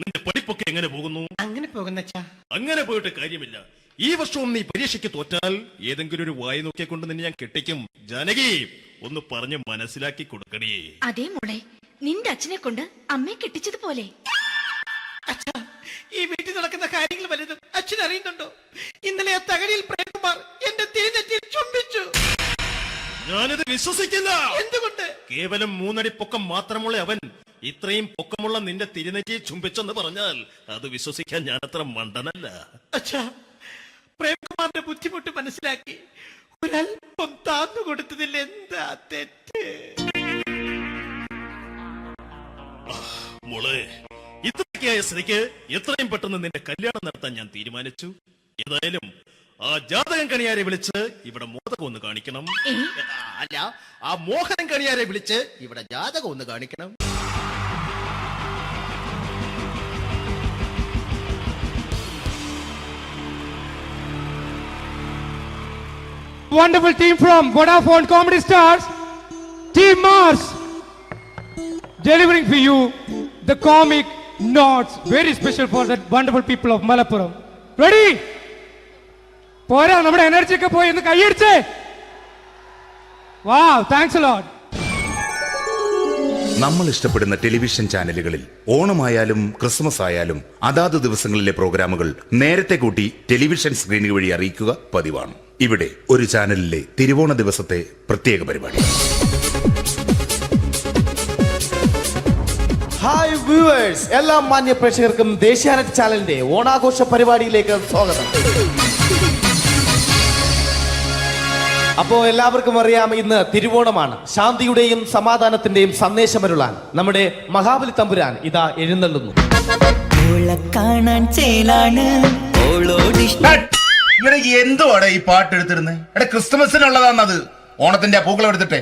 നിന്റെ പഠിപ്പൊക്കെ എങ്ങനെ പോകുന്നു? അങ്ങനെ പോകുന്ന അങ്ങനെ പോയിട്ട് കാര്യമില്ല. ഈ വർഷവും നീ പരീക്ഷയ്ക്ക് തോറ്റാൽ ഏതെങ്കിലും ഒരു വായി നോക്കിയെ കൊണ്ട് നിന്നെ ഞാൻ കെട്ടിക്കും. ജാനകി, ഒന്ന് പറഞ്ഞ് മനസ്സിലാക്കി കൊടുക്കണേ. അതേ മോളെ, നിന്റെ അച്ഛനെ കൊണ്ട് അമ്മയെ കെട്ടിച്ചതുപോലെ. ഈ വീട്ടിൽ നടക്കുന്ന കാര്യങ്ങൾ വലുതും അച്ഛൻ അറിയുന്നുണ്ടോ? ഇന്നലെ ആ തകഴിയിൽ പ്രേംകുമാർ എന്റെ തിരിഞ്ഞെറ്റിൽ ചുംബിച്ചു. ഞാനിത് വിശ്വസിക്കില്ല. എന്തുകൊണ്ട്? കേവലം 3 അടി പൊക്കം മാത്രമുള്ള അവൻ ഇത്രയും പൊക്കമുള്ള നിന്റെ തിരുനെറ്റിയെ ചുംബിച്ചെന്ന് പറഞ്ഞാൽ അത് വിശ്വസിക്കാൻ ഞാൻ അത്ര മണ്ടനല്ല. അച്ഛാ, പ്രേംകുമാറിന്റെ ബുദ്ധിമുട്ട് മനസ്സിലാക്കി ഒരല്പം താന്നു കൊടുത്തതിൽ എന്താ തെറ്റ്? മോളെ, ഇത്രയ്ക്കായ സ്ഥിതിക്ക് എത്രയും പെട്ടെന്ന് നിന്റെ കല്യാണം നടത്താൻ ഞാൻ തീരുമാനിച്ചു. ഏതായാലും ആ ജാതകം കണിയാരെ വിളിച്ച് ഇവിടെ മോദകം ഒന്ന് കാണിക്കണം. അല്ല, ആ മോഹനം കണിയാരെ വിളിച്ച് ഇവിടെ ജാതകം ഒന്ന് കാണിക്കണം. wonderful team from Vodafone Comedy Stars, Team Mars, delivering for you the comic notes, very special for the wonderful people of Malappuram. Ready? പോരാ, നമ്മുടെ എനർജി ഒക്കെ പോയി ഒന്ന് കൈയടിച്ചേ. Wow, thanks a lot. നമ്മൾ ഇഷ്ടപ്പെടുന്ന ടെലിവിഷൻ ചാനലുകളിൽ ഓണമായാലും ക്രിസ്മസ് ആയാലും അതാത് ദിവസങ്ങളിലെ പ്രോഗ്രാമുകൾ നേരത്തെ കൂട്ടി ടെലിവിഷൻ സ്ക്രീനുകൾ വഴി അറിയിക്കുക പതിവാണ്. ഇവിടെ ഒരു ചാനലിലെ തിരുവോണ ദിവസത്തെ പ്രത്യേക പരിപാടി. ഹായ് വ്യൂവേഴ്സ്, എല്ലാ മാന്യ പ്രേക്ഷകർക്കും ദേശീയാനെറ്റ് ചാനലിന്റെ ഓണാഘോഷ പരിപാടിയിലേക്ക് സ്വാഗതം. അപ്പോ എല്ലാവർക്കും അറിയാം, ഇന്ന് തിരുവോണമാണ്. ശാന്തിയുടെയും സമാധാനത്തിന്റെയും സന്ദേശമരുളാൻ നമ്മുടെ മഹാബലി തമ്പുരാൻ ഇതാ എഴുന്നള്ളുന്നു. കാണാൻ ചേലാണ് എന്തുവാടെ ഈ പാട്ട് എടുത്തിരുന്നത്? എടാ, ക്രിസ്മസിനുള്ളതാണത്. ഓണത്തിന്റെ പൂക്കളം എടുത്തിട്ടെ.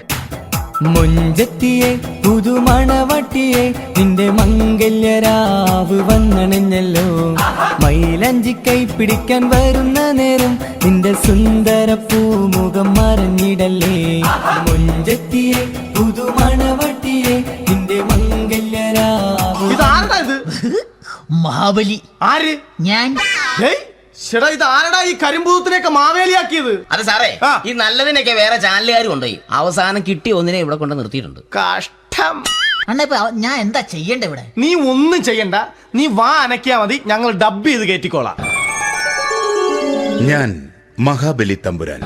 മുഞ്ചത്തിയെ പുതുമണവട്ടിയെ നിന്റെ മംഗല്യരാവ് വന്നണഞ്ഞല്ലോ. മൈലഞ്ചി കൈ പിടിക്കാൻ വരുന്ന നേരം നിന്റെ സുന്ദര പൂമുഖം മറഞ്ഞിടല്ലേ. മുഞ്ചത്തിയെ പുതുമണവട്ടിയെ നിന്റെ മംഗല്യരാവ്. ഇതാരടാ ഇത്? മഹാബലി. ആര്? ഞാൻ. ചേട്ടാ, ഇത് ആരടാ ഈ കരിമ്പൂത്തിനെയൊക്കെ മാവേലിയാക്കിയത്? അതെ സാറേ, ഈ നല്ലതിനൊക്കെ വേറെ ചാനലുകാരും കൊണ്ടുപോയി അവസാനം കിട്ടിയ ഒന്നിനെ ഇവിടെ കൊണ്ട് നിർത്തിയിട്ടുണ്ട്. കഷ്ടം. ഞാൻ എന്താ ചെയ്യണ്ട ഇവിടെ? നീ ഒന്നും ചെയ്യണ്ട, നീ വാ അനക്കിയാ മതി, ഞങ്ങൾ ഡബ് ചെയ്ത് കയറ്റിക്കോളാം. ഞാൻ മഹാബലി തമ്പുരാൻ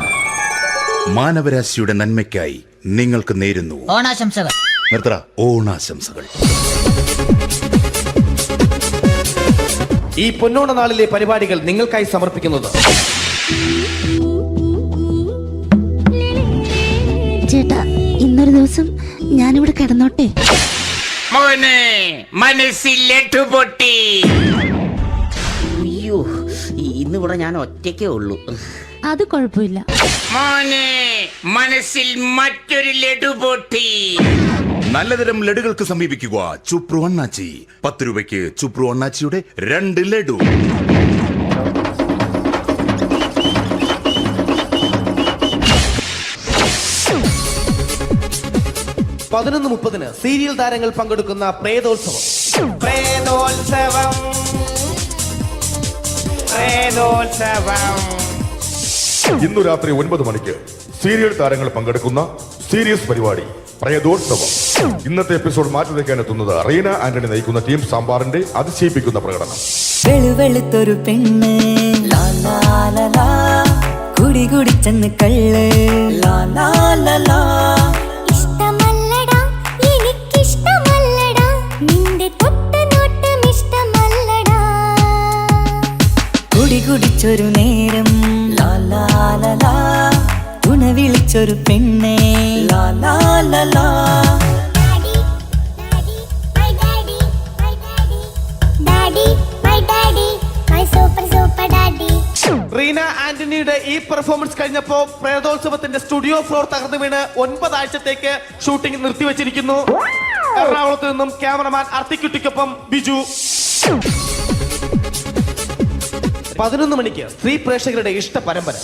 മാനവരാശിയുടെ നന്മയ്ക്കായി നിങ്ങൾക്ക് നേരുന്നു ഓണാശംസകൾ. നിർത്തറ, ഓണാശംസകൾ. ഈ പൊന്നോണ നാളിലെ പരിപാടികൾ നിങ്ങൾക്കായി സമർപ്പിക്കുന്നത് ചേട്ടാ, ഇന്നൊരു ദിവസം ഞാനിവിടെ കിടന്നോട്ടെ. അയ്യോ, ഇന്നിവിടെ ഞാൻ ഒറ്റയ്ക്കേ ഉള്ളൂ. അത് കുഴപ്പമില്ല. മനസ്സിൽ മറ്റൊരു ലഡു പൊട്ടി. നല്ലതരം ലഡുകൾക്ക് സമീപിക്കുക ചുപ്രു അണ്ണാച്ചി. 10 രൂപയ്ക്ക് ചുപ്രു അണ്ണാച്ചിയുടെ 2 ലഡു. 11:30 സീരിയൽ താരങ്ങൾ പങ്കെടുക്കുന്ന പ്രേതോത്സവം. ഇന്നു രാത്രി 9 മണിക്ക് സീരിയൽ താരങ്ങൾ പങ്കെടുക്കുന്ന സീരിയസ് പരിപാടി പ്രേതോത്സവം. ഇന്നത്തെ എപ്പിസോഡ് മാറ്റി വയ്ക്കാൻ എത്തുന്നത് റീന ആന്റണി നയിക്കുന്ന ടീം സാമ്പാറിന്റെ അതിശയിപ്പിക്കുന്ന പ്രകടനം. വെളുവെളുത്തൊരു പെണ്ണ് കുടി കുടിച്ചെന്ന് കള്ള് ഇഷ്ടമല്ലടാ, എനിക്കിഷ്ടമല്ലടാ, നിന്റെ തൊട്ട നോട്ടം ഇഷ്ടമല്ലടാ. കുടി കുടിച്ചൊരു നേരം തുണ വിളിച്ചൊരു പെണ്ണെ റീന ആന്റണിയുടെ ഈ പെർഫോമൻസ് കഴിഞ്ഞപ്പോ പ്രേതോത്സവത്തിന്റെ സ്റ്റുഡിയോ ഫ്ലോർ തകർന്നു വീണ് 9 ആഴ്ചത്തേക്ക് ഷൂട്ടിംഗ് നിർത്തിവെച്ചിരിക്കുന്നു. എറണാകുളത്ത് നിന്നും ക്യാമറമാൻ അർത്തിക്കുട്ടിക്കൊപ്പം ബിജു. 11 മണിക്ക് സ്ത്രീ പ്രേക്ഷകരുടെ ഇഷ്ട പരമ്പര.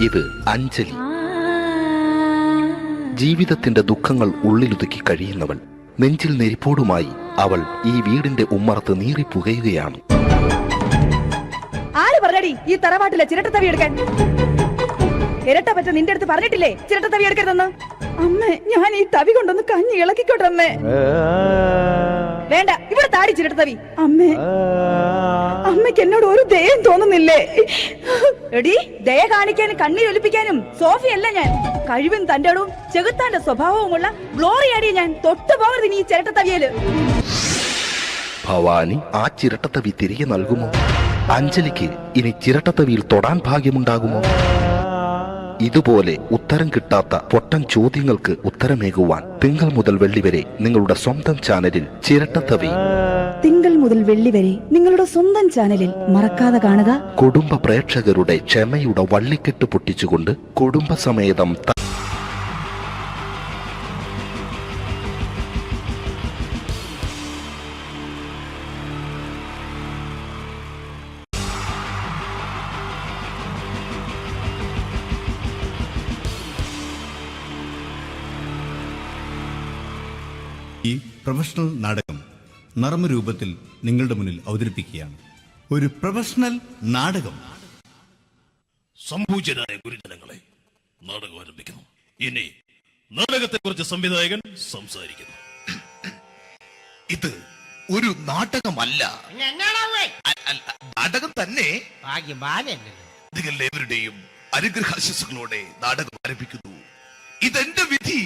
ഇത് അഞ്ജലി. ജീവിതത്തിന്റെ ദുഃഖങ്ങൾ ഉള്ളിലൊതുക്കി കഴിയുന്നവൾ. നെഞ്ചിൽ നെരിപ്പോടുമായി അവൾ ഈ വീടിന്റെ ഉമ്മറത്ത് നീറിപ്പുകയുകയാണ്. ആര് പറഞ്ഞടി ഈ തറവാട്ടിലെ ചിരട്ടത്തവി എടുക്കാൻ? ഇരട്ട പറ്റ നിന്റെ അടുത്ത് പറഞ്ഞിട്ടില്ലേ ചിരട്ടത്തവി എടുക്കരുതെന്ന്? അമ്മേ, ഞാൻ ഈ തവി കൊണ്ടൊന്ന് കഞ്ഞി ഇളക്കിക്കോട്ടെ അമ്മേ. വേണ്ട, ഇവിടെ താടി ചിരട്ടത്തവി. അമ്മേ, അമ്മയ്ക്ക് എന്നോട് ഒരു ദയം തോന്നുന്നില്ലേ? എടി, ദയ കാണിക്കാനും കണ്ണീരൊലിപ്പിക്കാനും സോഫിയല്ല ഞാൻ. കഴിവും തന്റെടും ചെകുത്താന്റെ സ്വഭാവവുമുള്ള ഗ്ലോറിയാടിയ ഞാൻ. തൊട്ടു പോകരുത് നീ ചിരട്ടത്തവിയല്. ഭവാനി ആ ചിരട്ടത്തവി തിരികെ നൽകുമോ? അഞ്ജലിക്ക് ഇനി ചിരട്ടത്തവിയിൽ തൊടാൻ ഭാഗ്യമുണ്ടാകുമോ? ഇതുപോലെ ഉത്തരം കിട്ടാത്ത പൊട്ടൻ ചോദ്യങ്ങൾക്ക് ഉത്തരമേകുവാൻ തിങ്കൾ മുതൽ വെള്ളി വരെ നിങ്ങളുടെ സ്വന്തം ചാനലിൽ ചിരട്ടത്തവി. തിങ്കൾ മുതൽ വെള്ളി വരെ നിങ്ങളുടെ സ്വന്തം ചാനലിൽ മറക്കാതെ കാണുക. കുടുംബ പ്രേക്ഷകരുടെ ക്ഷമയുടെ വള്ളിക്കെട്ട് പൊട്ടിച്ചുകൊണ്ട് കുടുംബസമേതം ഈ പ്രൊഫഷണൽ നാടകം നർമ്മരൂപത്തിൽ നിങ്ങളുടെ മുന്നിൽ അവതരിപ്പിക്കുകയാണ്. ഒരു പ്രൊഫഷണൽ നാടകം. സംപൂജ്യരായ ഗുരുജനങ്ങളെ, നാടകം ആരംഭിക്കുന്നു. ഇനി നാടകത്തെ കുറിച്ച് സംവിധായകൻ സംസാരിക്കുന്നു. ഇത് ഒരു നാടകമല്ല, നാടകം തന്നെ. നിങ്ങൾ ഏവരുടെയും അനുഗ്രഹാശിസുകളോടെ നാടകം ആരംഭിക്കുന്നു. ഇതെന്റെ വിധി,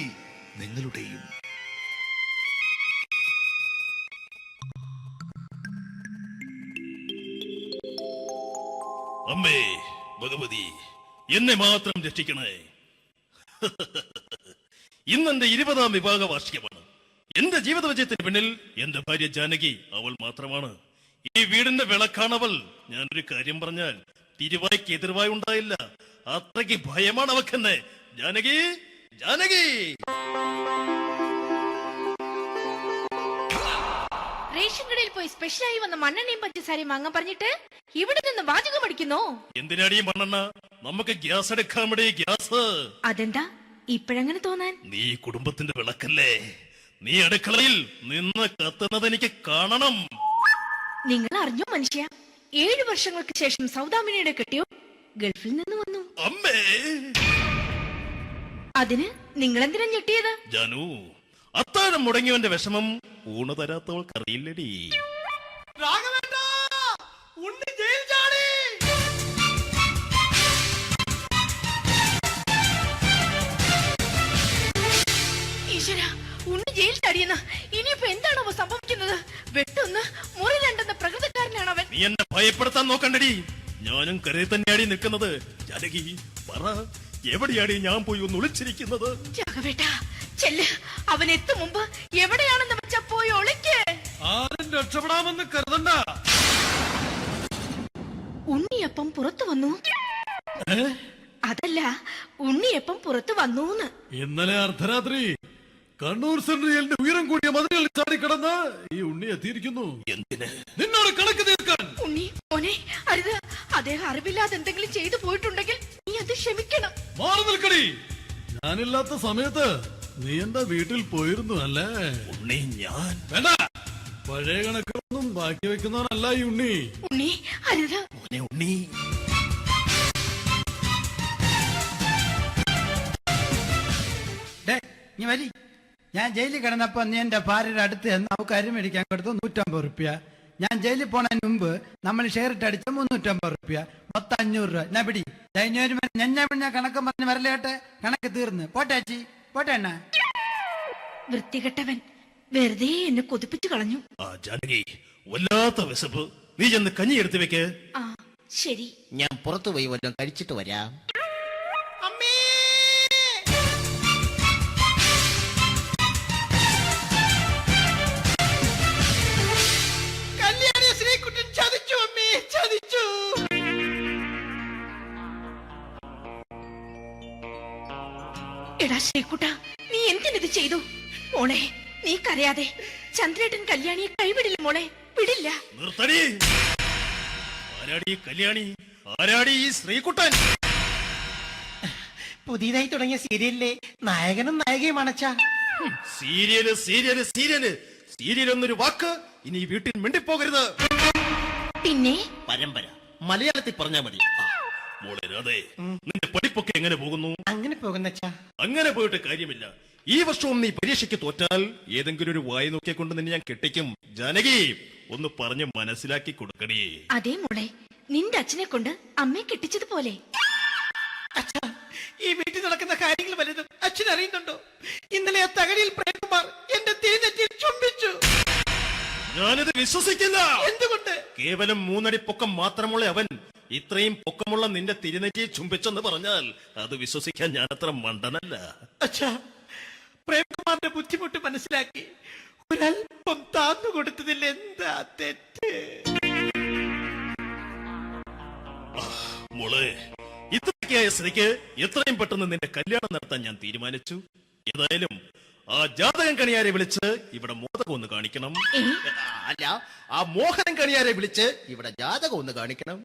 നിങ്ങളുടെയും. അമ്മേ ഭഗവതി, എന്നെ മാത്രം രക്ഷിക്കണേ. ഇന്നെന്റെ 20ാം വിവാഹ വാർഷികമാണ്. എന്റെ ജീവിത വിജയത്തിന് പിന്നിൽ എന്റെ ഭാര്യ ജാനകി അവൾ മാത്രമാണ്. ഈ വീടിന്റെ വിളക്കാണവൾ. ഞാനൊരു കാര്യം പറഞ്ഞാൽ തിരുവായ്ക്ക് എതിർവായി ഉണ്ടായില്ല. അത്രയ്ക്ക് ഭയമാണ് അവക്കെന്നെ. ജാനകി, ജാനകി. റേഷൻ കടയിൽ പോയി സ്പെഷ്യലായി വന്ന മണ്ണെണ്ണയും പഞ്ചസാരയും വാങ്ങാൻ പറഞ്ഞിട്ട് ഇവിടെ നിന്ന് വാചകം അടിക്കുന്നോ? എന്തിനാടി മണ്ണെണ്ണ? നമുക്ക് ഗ്യാസ് എടുക്കാൻ വേണ്ടി ഗ്യാസ്. അതെന്താ ഇപ്പഴങ്ങനെ തോന്നാൻ? നീ കുടുംബത്തിന്റെ വിളക്കല്ലേ. നീ അടുക്കളയിൽ നിന്ന് കത്തുന്നത് എനിക്ക് കാണണം. നിങ്ങൾ അറിഞ്ഞോ മനുഷ്യ, 7 വർഷങ്ങൾക്ക് ശേഷം സൗദാമിനിയുടെ കെട്ടിയോ ഗൾഫിൽ നിന്ന് വന്നു. അമ്മേ, അതിന് നിങ്ങൾ എന്തിനാ ഞെട്ടിയത്? ജാനു, അത്താഴം മുടങ്ങിയവന്റെ വിഷമം ഊണ് തരാത്തവൾക്ക് അറിയില്ലടി. ഈശ്വര, ഉണ്ണി ജയിൽ ചാടിയെന്ന ഇനിയിപ്പോ എന്താണോ സംഭവിക്കുന്നത്? വെട്ടൊന്ന് മുറി രണ്ടെന്ന പ്രകൃതക്കാരനാണ് അവൻ. നീ എന്നെ ഭയപ്പെടുത്താൻ നോക്കണ്ടടി. ഞാനും കരയിൽ തന്നെയാടി നിൽക്കുന്നത്. ജാനകി പറ, എവിടെയാടി ഞാൻ പോയി ഒന്ന് ഒളിച്ചിരിക്കുന്നത്? രാഘവേട്ടാ, ചെല്ല്. അവൻ എത്തും മുമ്പ് എവിടെയാണെന്ന് വെച്ചാ പോയി ഒളിക്ക്. ആരും രക്ഷപ്പെടാമെന്ന് കരുതണ്ട. ഉണ്ണിയപ്പം പുറത്തു വന്നു. അതല്ല, ഉണ്ണിയപ്പം പുറത്തു വന്നൂന്ന്. ഇന്നലെ അർദ്ധരാത്രി കണ്ണൂർ സെൻട്രലിന്റെ ഉയരം കൂടിയ മതിലുകളിൽ ചാടിക്കിടന്ന് ഈ ഉണ്ണി എത്തിയിരിക്കുന്നു. എന്തിന്? നിന്നോട് കണക്ക് തീർക്കാൻ. ഉണ്ണി മോനെ, അരുത്. അദ്ദേഹം അറിവില്ലാതെ എന്തെങ്കിലും ചെയ്തു പോയിട്ടുണ്ടെങ്കിൽ നീ അത് ക്ഷമിക്കണം. മാറി നിൽക്കടി. ഞാനില്ലാത്ത സമയത്ത് നീ എന്റെ വീട്ടിൽ പോയിരുന്നു അല്ലേ? ഉണ്ണി, ഞാൻ വേണ്ട. പഴയ കണക്കൊന്നും ബാക്കി വെക്കുന്നവനല്ല ഈ ഉണ്ണി. ഉണ്ണി, അരുത്. മോനെ ഉണ്ണി. നീ വരി. ഞാൻ ജയിലിൽ കിടന്നപ്പോ നീ എന്റെ ഭാര്യയുടെ അടുത്ത് നമുക്ക് അരി മേടിക്കാൻ കൊടുത്തു 150 റുപ്യ. ഞാൻ ജയിലിൽ പോണതിന് മുമ്പ് നമ്മൾ ഷെയർ ഇട്ട് അടിച്ച 350 റുപ്യ, മൊത്തം 500 രൂപ. ഞാൻ പിടി. ഞാൻ കണക്കം പറഞ്ഞ് വരലേട്ടെ. കണക്ക് തീർന്ന്. പോട്ടെ അച്ചി, പോട്ടെ അണ്ണ. വൃത്തികെട്ടവൻ വെറുതെ എന്നെ കൊതിപ്പിച്ചു കളഞ്ഞു. ആ ജാനകി, വല്ലാത്ത വിശപ്പ്. നീ ചെന്ന് കഞ്ഞി എടുത്തു വെക്ക്. ആ ശരി. ഞാൻ പുറത്തു പോയി വല്ലതും കഴിച്ചിട്ട് വരാം. എടാ ശ്രീകുട്ട, നീ എന്തിനിത് ചെയ്തു? മോളെ, നീ കരയാതെ. ചന്ദ്രേട്ടൻ കല്യാണിയെ കൈവിടില്ല മോളെ, വിടില്ല. നിർത്തടി. ആരാടി കല്യാണി? ആരാടി ഈ ശ്രീകുട്ടൻ? പുതിയതായി തുടങ്ങിയ സീരിയലിലെ നായകനും നായികയും അണച്ചാ. സീരിയല് സീരിയല് സീരിയല് സീരിയൽ എന്നൊരു വാക്ക് ഇനി വീട്ടിൽ മിണ്ടിപ്പോകരുത്. പിന്നെ പരമ്പര മലയാളത്തിൽ പറഞ്ഞാ മതി. മോളെ രാധേ, നിന്റെ പഠിപ്പൊക്കെ എങ്ങനെ പോകുന്നു? അങ്ങനെ പോകുന്നച്ചാ. അങ്ങനെ പോയിട്ട് കാര്യമില്ല. ഈ വർഷവും നീ പരീക്ഷയ്ക്ക് തോറ്റാൽ ഏതെങ്കിലും ഒരു വായി നോക്കിയെ കൊണ്ട് നിന്നെ ഞാൻ കെട്ടിക്കും. ജാനകി, ഒന്ന് പറഞ്ഞ് മനസ്സിലാക്കി കൊടുക്കണേ. അതേ മോളെ, നിന്റെ അച്ഛനെ കൊണ്ട് അമ്മയെ കെട്ടിച്ചതുപോലെ. ഈ വീട്ടിൽ നടക്കുന്ന കാര്യങ്ങൾ വലുതും അച്ഛൻ അറിയുന്നുണ്ടോ? ഇന്നലെ ആ തകഴിയിൽ പ്രേംകുമാർ എന്റെ തിരിഞ്ഞെറ്റിയിൽ ചുംബിച്ചു. ഞാനിത് വിശ്വസിക്കില്ല. എന്തുകൊണ്ട്? കേവലം 3 അടി പൊക്കം മാത്രമുള്ള അവൻ ഇത്രയും പൊക്കമുള്ള നിന്റെ തിരുനെറ്റിയെ ചുംബിച്ചെന്ന് പറഞ്ഞാൽ അത് വിശ്വസിക്കാൻ ഞാൻ അത്ര മണ്ടനല്ല. അച്ഛാ, പ്രേംകുമാറിന്റെ ബുദ്ധിമുട്ട് മനസ്സിലാക്കി ഒരല്പം താന്നു കൊടുത്തതിൽ എന്താ തെറ്റ്? മോളെ, ഇത്രയ്ക്കായ സ്ഥിതിക്ക് എത്രയും പെട്ടെന്ന് നിന്റെ കല്യാണം നടത്താൻ ഞാൻ തീരുമാനിച്ചു. ഏതായാലും ആ ജാതകം കണിയാരെ വിളിച്ച് ഇവിടെ മോദകം ഒന്ന് കാണിക്കണം. അല്ല, ആ മോഹനം കണിയാരെ വിളിച്ച് ഇവിടെ ജാതകം ഒന്ന് കാണിക്കണം.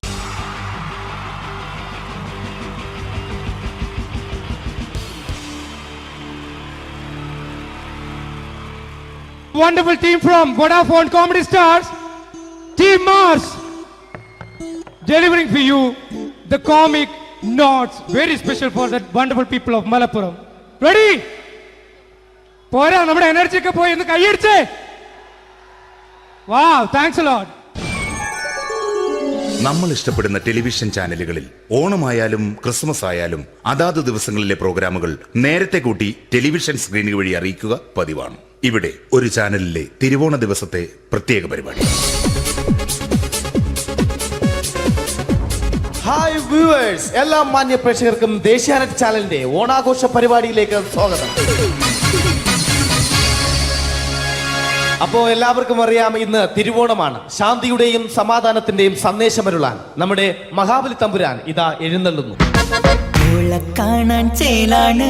wonderful team from Vodafone Comedy Stars, Team Mars, delivering for you the comic notes, very special for the wonderful people of Malappuram. Ready? പോരാ, നമ്മുടെ എനർജി ഒക്കെ പോയി ഒന്ന് കൈയടിച്ചേ. Wow, thanks a lot. നമ്മൾ ഇഷ്ടപ്പെടുന്ന ടെലിവിഷൻ ചാനലുകളിൽ ഓണമായാലും ക്രിസ്മസ് ആയാലും അതാത് ദിവസങ്ങളിലെ പ്രോഗ്രാമുകൾ നേരത്തെ കൂട്ടി ടെലിവിഷൻ സ്ക്രീനുകൾ വഴി അറിയിക്കുക പതിവാണ്. ഇവിടെ ഒരു ചാനലിലെ തിരുവോണ ദിവസത്തെ പ്രത്യേക പരിപാടി. ഹായ് വ്യൂവേഴ്സ്, എല്ലാ മാന്യ പ്രേക്ഷകർക്കും ദേശീയാനെറ്റ് ചാനലിന്റെ ഓണാഘോഷ പരിപാടിയിലേക്ക് സ്വാഗതം. അപ്പോ എല്ലാവർക്കും അറിയാം, ഇന്ന് തിരുവോണമാണ്. ശാന്തിയുടെയും സമാധാനത്തിന്റെയും സന്ദേശമരുളാൻ നമ്മുടെ മഹാബലി തമ്പുരാൻ ഇതാ എഴുന്നള്ളുന്നു. കാണാൻ ചേലാണ്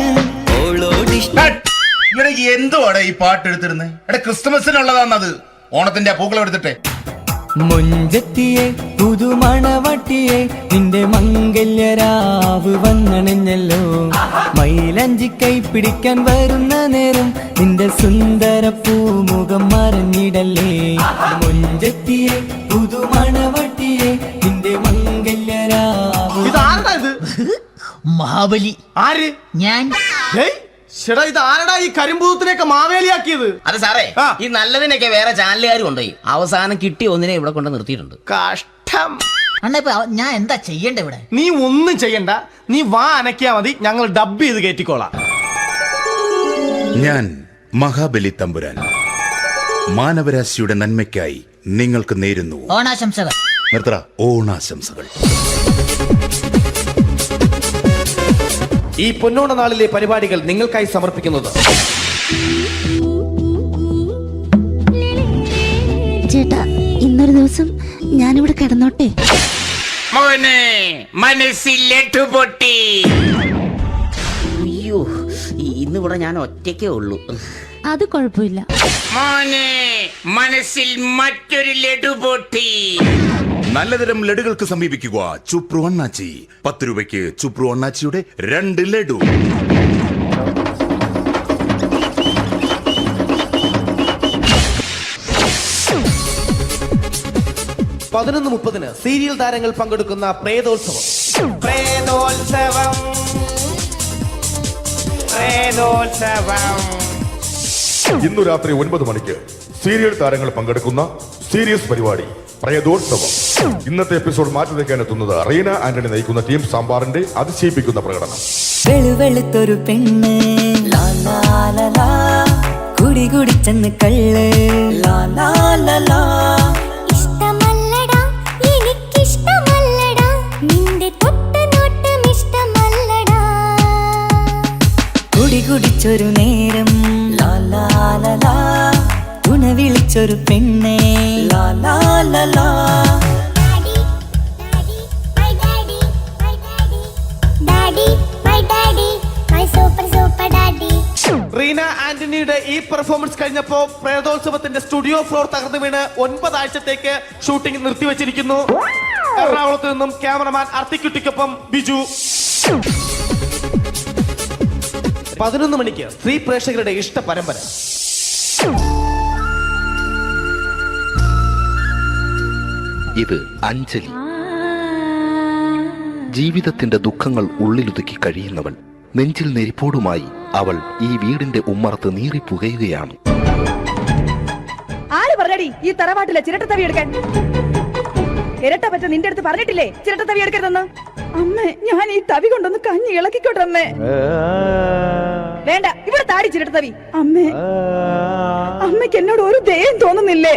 എന്തുവാടെ ഈ പാട്ട് എടുത്തിരുന്നത്? ക്രിസ്മസിനുള്ളതാണത്. ഓണത്തിന്റെ പൂക്കളം എടുത്തിട്ടെ. മൊഞ്ചത്തിയെ പുതുമണവട്ടിയെ നിന്റെ മംഗല്യരാവ് വന്നണഞ്ഞല്ലോ. മൈലഞ്ചി കൈ പിടിക്കാൻ വരുന്ന നേരം നിന്റെ സുന്ദര പൂമുഖം മറഞ്ഞിടല്ലേ. മൊഞ്ചത്തിയെ പുതുമണവട്ടിയെ നിന്റെ മംഗല്യരാവ്. ഇതാരടാ ഇത്? മഹാബലി. ആര്? ഞാൻ. ചേട്ടാ, ഇത് ആരടാ ഈ കരിമ്പൂത്തിനെയൊക്കെ മാവേലിയാക്കിയത്? അത് സാറേ, ഈ നല്ലതിനൊക്കെ വേറെ ചാനലുകാർ കൊണ്ടുപോയി അവസാനം കിട്ടി ഒന്നിനെ ഇവിടെ കൊണ്ട് നിർത്തിയിട്ടുണ്ട്. കഷ്ടം. അണ്ണ ഇപ്പൊ ഞാൻ എന്താ ചെയ്യണ്ട ഇവിടെ? നീ ഒന്നും ചെയ്യണ്ട, നീ വാ അനക്കിയാ മതി, ഞങ്ങൾ ഡബ് ചെയ്ത് കയറ്റിക്കോളാം. ഞാൻ മഹാബലി തമ്പുരാൻ മാനവരാശിയുടെ നന്മയ്ക്കായി നിങ്ങൾക്ക് നേരുന്നു ഓണാശംസകൾ. നിർത്തറ ഓണാശംസകൾ. ഈ പൊന്നോണ നാളിലെ പരിപാടികൾ നിങ്ങൾക്കായി സമർപ്പിക്കുന്നത് ചേട്ടാ, ഇന്നൊരു ദിവസം ഞാനിവിടെ കിടന്നോട്ടെ. അയ്യോ, ഇന്നിവിടെ ഞാൻ ഒറ്റയ്ക്കേ ഉള്ളൂ. അത് കുഴപ്പമില്ല. മനസ്സിൽ മറ്റൊരു ലഡു പൊട്ടി. നല്ലതരം ലഡുകൾക്ക് സമീപിക്കുക ചുപ്രു അണ്ണാച്ചി. 10 രൂപയ്ക്ക് ചുപ്രു അണ്ണാച്ചിയുടെ 2 ലഡു. പതിനൊന്ന് 30 സീരിയൽ താരങ്ങൾ പങ്കെടുക്കുന്ന പ്രേതോത്സവം. പ്രേതോത്സവം, പ്രേതോത്സവം. ഇന്നു രാത്രി 9 മണിക്ക് സീരിയൽ താരങ്ങൾ പങ്കെടുക്കുന്ന സീരിയസ് പരിപാടി പ്രേതോത്സവം. ഇന്നത്തെ എപ്പിസോഡ് മാറ്റി വയ്ക്കാൻ എത്തുന്നത് റീന ആന്റണി നയിക്കുന്ന ടീം സാമ്പാറിന്റെ അതിശയിപ്പിക്കുന്ന പ്രകടനം. വെളുവെളുത്തൊരു പെണ്ണ് കുടി കുടിച്ചെന്ന് കള്ള്. ഇഷ്ടമല്ലടാ, എനിക്കിഷ്ടമല്ലടാ, നിന്റെ തൊട്ടനോട്ടം ഇഷ്ടമല്ലടാ. കുടി കുടിച്ചൊരു നേരം തുണ വിളിച്ചൊരു പെണ്ണെ. റീന ആന്റണിയുടെ ഈ പെർഫോമൻസ് കഴിഞ്ഞപ്പോ പ്രേതോത്സവത്തിന്റെ സ്റ്റുഡിയോ ഫ്ലോർ തകർന്നു വീണ് 9 ആഴ്ചത്തേക്ക് ഷൂട്ടിംഗ് നിർത്തിവെച്ചിരിക്കുന്നു. എറണാകുളത്ത് നിന്നും ക്യാമറമാൻ അർത്തിക്കുട്ടിക്കൊപ്പം ബിജു. 11 മണിക്ക് സ്ത്രീ പ്രേക്ഷകരുടെ ഇഷ്ട പരമ്പര. ഇത് അഞ്ജലി. ജീവിതത്തിന്റെ ദുഃഖങ്ങൾ ഉള്ളിലൊതുക്കി കഴിയുന്നവൾ. നെഞ്ചിൽ നെരിപ്പോടുമായി അവൾ ഈ വീടിന്റെ ഉമ്മറത്ത് നീറിപ്പുകയുകയാണ്. ആര് പറഞ്ഞടി ഈ തറവാട്ടിലെ ചിരട്ടത്തവി എടുക്കാൻ? ഇരട്ട പറ്റ നിന്റെ അടുത്ത് പറഞ്ഞിട്ടില്ലേ ചിരട്ടത്തവി എടുക്കരുതെന്ന്? അമ്മേ, ഞാൻ ഈ തവി കൊണ്ടൊന്ന് കഞ്ഞി ഇളക്കിക്കോട്ടെ അമ്മേ. വേണ്ട, ഇവിടെ താടി ചിരട്ടത്തവി. അമ്മേ, അമ്മയ്ക്ക് എന്നോട് ഒരു ദയം തോന്നുന്നില്ലേ?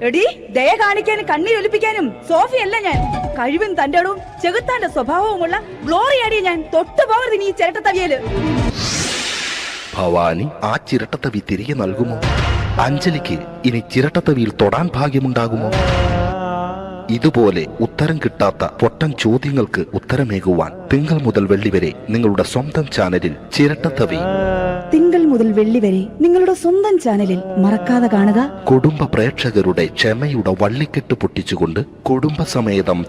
എടി, ദയ കാണിക്കാനും കണ്ണീരൊലിപ്പിക്കാനും സോഫിയല്ല ഞാൻ. കഴിവും തന്റെ ഇടവും ചെകുത്താന്റെ സ്വഭാവവുമുള്ള ഗ്ലോറിയാടി ഞാൻ. തൊട്ടുപോകരുത് നീ ചിരട്ടത്തവിയല്. ഭവാനി ആ ചിരട്ടത്തവി തിരികെ നൽകുമോ? അഞ്ജലിക്ക് ഇനി ചിരട്ടത്തവിയിൽ തൊടാൻ ഭാഗ്യമുണ്ടാകുമോ? ഇതുപോലെ ഉത്തരം കിട്ടാത്ത പൊട്ടൻ ചോദ്യങ്ങൾക്ക് ഉത്തരമേകുവാൻ തിങ്കൾ മുതൽ വെള്ളി വരെ നിങ്ങളുടെ സ്വന്തം ചാനലിൽ ചിരട്ടത്തവി. തിങ്കൾ മുതൽ വെള്ളി വരെ നിങ്ങളുടെ സ്വന്തം ചാനലിൽ മറക്കാതെ കാണുക. കുടുംബ പ്രേക്ഷകരുടെ ക്ഷമയുടെ വള്ളിക്കെട്ട് പൊട്ടിച്ചുകൊണ്ട് കുടുംബസമേതം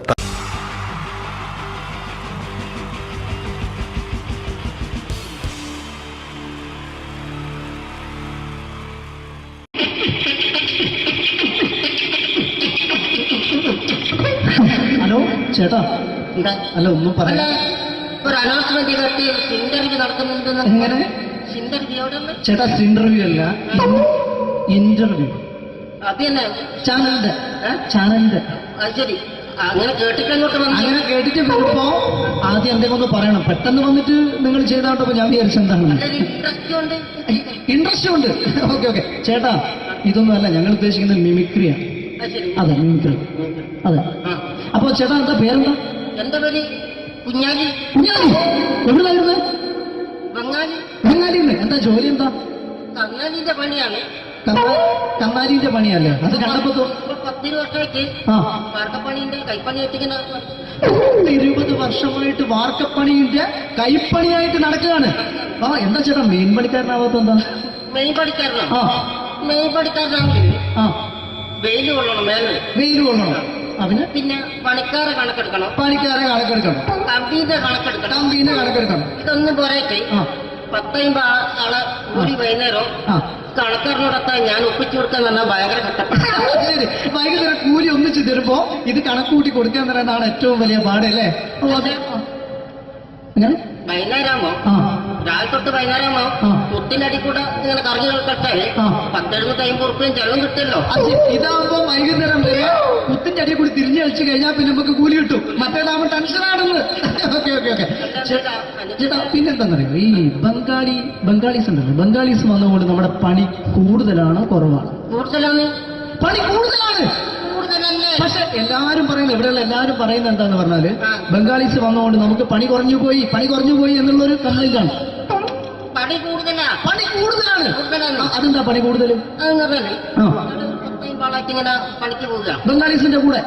ചേട്ടാ എന്താ അല്ല ഒന്നും അല്ല, പറയാ ഒരു അനൗൺസ്മെന്റ് കേട്ട് ഇന്റർവ്യൂ നടക്കുന്നുണ്ടെന്ന്. എങ്ങനെ ഇന്റർവ്യൂ എവിടെ ഉള്ളത്? ചേട്ടാ ഇന്റർവ്യൂ അല്ല ഇന്റർവ്യൂ അത് തന്നെ ചാനലിന്റെ ചാനലിന്റെ അത് ശരി. അങ്ങനെ കേട്ടിട്ട് അങ്ങോട്ട് വന്നു. അങ്ങനെ കേട്ടിട്ട് വരുമ്പോ ആദ്യം എന്തെങ്കിലും ഒന്ന് പറയണം. പെട്ടെന്ന് വന്നിട്ട് നിങ്ങൾ ചെയ്താട്ടപ്പോ ഞാൻ വിചാരിച്ച എന്താണ് ഇൻട്രസ്റ്റ് ഉണ്ട്. ഇൻട്രസ്റ്റ് ഉണ്ട്. ഓക്കെ ഓക്കെ ചേട്ടാ ഇതൊന്നും അല്ല ഞങ്ങൾ ഉദ്ദേശിക്കുന്നത് മിമിക്രിയാണ്. അത് ശരി. അതെ മിമിക്രി അതെ. അപ്പൊ ചേട്ടാ എന്താ പേരെന്താ? എന്റെ പേര് കുഞ്ഞാലി. കുഞ്ഞാലി എവിടുന്നായിരുന്നു? ബംഗാളി. ബംഗാളിന്ന്. എന്താ ജോലി എന്താ? കന്നാലിന്റെ പണിയാണ്. കന്നാലിന്റെ പണിയല്ലേ? അത് കണ്ടപ്പോ 10 വർഷമായിട്ട് വാർക്കപ്പണിന്റെ കൈപ്പണിയായിട്ട് ഇങ്ങനെ 20 വർഷമായിട്ട് വാർക്കപ്പണിന്റെ കൈപ്പണിയായിട്ട് നടക്കുകയാണ്. ആ എന്താ ചേട്ടാ മെയിൻ പണിക്കാരനാവാത്ത എന്താ? മെയിൻ പണിക്കാരനോ? ആ മെയിൻ പണിക്കാരനാണെങ്കിൽ ആ വെയിൽ കൊള്ളണം. മേലെ വെയിൽ കൊള്ളണം. അവന് പിന്നെ പണിക്കാരെ കണക്കെടുക്കണം. പണിക്കാരെ കണക്കെടുക്കണം. കമ്പീന്റെ കണക്കെടുക്കണം. കമ്പീനെ കണക്കെടുക്കണം. ഇതൊന്നും പോരായിട്ട് 10-50 ആളെ കൂടി വൈകുന്നേരം കണക്കാരനോടൊപ്പം ഞാൻ ഒപ്പിച്ചു കൊടുക്കാൻ പറഞ്ഞാൽ ഭയങ്കര കഷ്ടപ്പെട്ടു. വൈകുന്നേരം കൂലി ഒന്നിച്ച് തരുമ്പോ ഇത് കണക്കൂട്ടി കൊടുക്കാൻ തരാനാണ് ഏറ്റവും വലിയ പാട് അല്ലേ? വൈകുന്നേരമാകുമ്പോ രാവിലെ തൊട്ട് വൈകുന്നേരമാകുമ്പോ കുത്തിനടി കൂടെ ഇങ്ങനെ കറങ്ങി കളിച്ചാല് 10-750 ഉറുപ്പിയും ചെലവും കിട്ടുമല്ലോ. ഇതാവുമ്പോ വൈകുന്നേരം വരെ കുത്തിന്റെ അടി കൂടി തിരിഞ്ഞു കളിച്ചു കഴിഞ്ഞാൽ പിന്നെ നമുക്ക് കൂലി കിട്ടും. മറ്റേതാവുമ്പോ ടെൻഷനാണെന്ന്. ഓക്കെ ഓക്കെ ഓക്കെ ചേട്ടാ പിന്നെന്താന്നറിയോ ഈ ബംഗാളീസ് ഉണ്ടല്ലോ, ബംഗാളീസ് വന്നുകൊണ്ട് നമ്മുടെ പണി കൂടുതലാണ് കുറവാണ്? കൂടുതലാണ്. പണി കൂടുതലാണ്. കൂടുതലല്ലേ? പക്ഷെ എല്ലാരും പറയുന്നത് ഇവിടെയുള്ള എല്ലാരും പറയുന്നത് എന്താന്ന് പറഞ്ഞാല് ബംഗാളീസ് വന്നുകൊണ്ട് നമുക്ക് പണി കുറഞ്ഞു പോയി എന്നുള്ളൊരു കംപ്ലൈന്റ് ആണ്. പണി കൂടുതലാ. പണി കൂടുതലാണ്. കൂടുതലാണ്. അതെന്താ പണി കൂടുതലും? അതെന്ന് പറഞ്ഞാല് 10-50 ഇങ്ങനെ പണിക്ക് പോവുക. ബംഗാളീസിന്റെ കൂടെ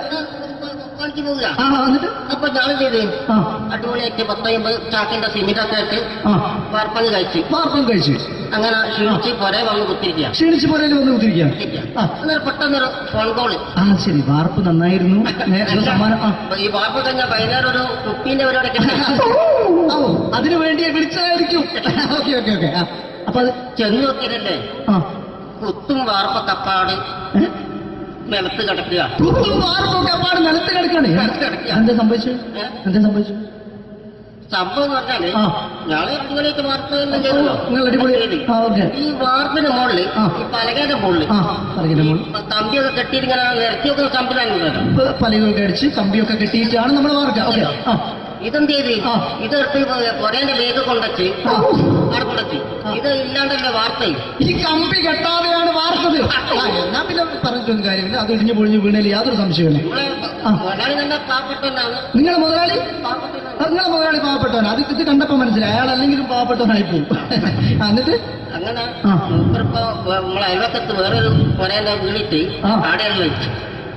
പണിക്ക് പോവുക. എന്നിട്ട് അപ്പൊ ഞാൻ ചെയ്ത് അടിപൊളിയായിട്ട് 10-50 ചാക്കിന്റെ സിമെന്റൊക്കെ ആയിട്ട് വാർപ്പങ്ങ് കഴിച്ചു. അങ്ങനെ ക്ഷീണിച്ച് പുറേ വന്ന് കുത്തിരിക്കുക. ക്ഷീണിച്ച് പുറയിൽ വന്ന് കുത്തിരിക്കുക. അന്നേരം പെട്ടെന്നൊരു ഫോൺ കോള്. ശരി വാർപ്പ് നന്നായിരുന്നു. ഈ വാർപ്പ് കഴിഞ്ഞാൽ വൈകുന്നേരം ഒരു കുപ്പീന്റെ പരിപാടി അതിനു വേണ്ടി വിളിച്ചതായിരിക്കും. Okay okay okay. അപ്പൊ അത് ചെന്ന് നോക്കിയതല്ലേ കുത്തും വാർപ്പ തപ്പാട് നിലത്ത് കിടക്കുക. നിലത്ത് കിടക്കാണ്. എന്താ സംഭവിച്ചു? സംഭവം എന്ന് പറഞ്ഞാല് ഞങ്ങള് അടിപൊളിയായിട്ട് വാർപ്പ് ചെയ്തല്ലോ. ഈ വാർപ്പിന് മുകളില് ഈ പലകയുടെ മുകളില് കമ്പിയൊക്കെ കെട്ടിയിട്ട് ഇങ്ങനെ നിരത്തി വെക്കുന്ന സംവിധാനം പലകൊക്കെ അടിച്ച് കമ്പിയൊക്കെ കെട്ടിയിട്ടാണ് നമ്മൾ വാർക്കുക. ഇതെന്ത് ചെയ്ത് ഇതെടുത്ത് പൊരേന്റെ വേഗം കൊണ്ടച്ച് അവിടെ കൊണ്ടച്ച് ഇത് ഇല്ലാണ്ടല്ലേ വാർത്ത. ഈ കമ്പി കെട്ടാതെയാണ് വാർത്തത്. എന്നാ പിന്നെ പറഞ്ഞിട്ടൊന്നും കാര്യമില്ല. അത് ഇടിഞ്ഞു പൊളിഞ്ഞു വീണേൽ യാതൊരു സംശയമില്ല. മുതലാളി നല്ല പാവപ്പെട്ടവനാണ്. നിങ്ങളെ മുതലാളി പാവപ്പെട്ടവനാണ്. അത് ഇത് കണ്ടപ്പോ മനസ്സിലായി അയാൾ അല്ലെങ്കിലും പാവപ്പെട്ടവനായി പോകും. എന്നിട്ട് അങ്ങനെ മൂപ്പരിപ്പോ നമ്മളെ അയൽവക്കത്ത് വേറൊരു പൊരേന്റെ വീണിട്ട് ആടെയാണ് വെച്ചു.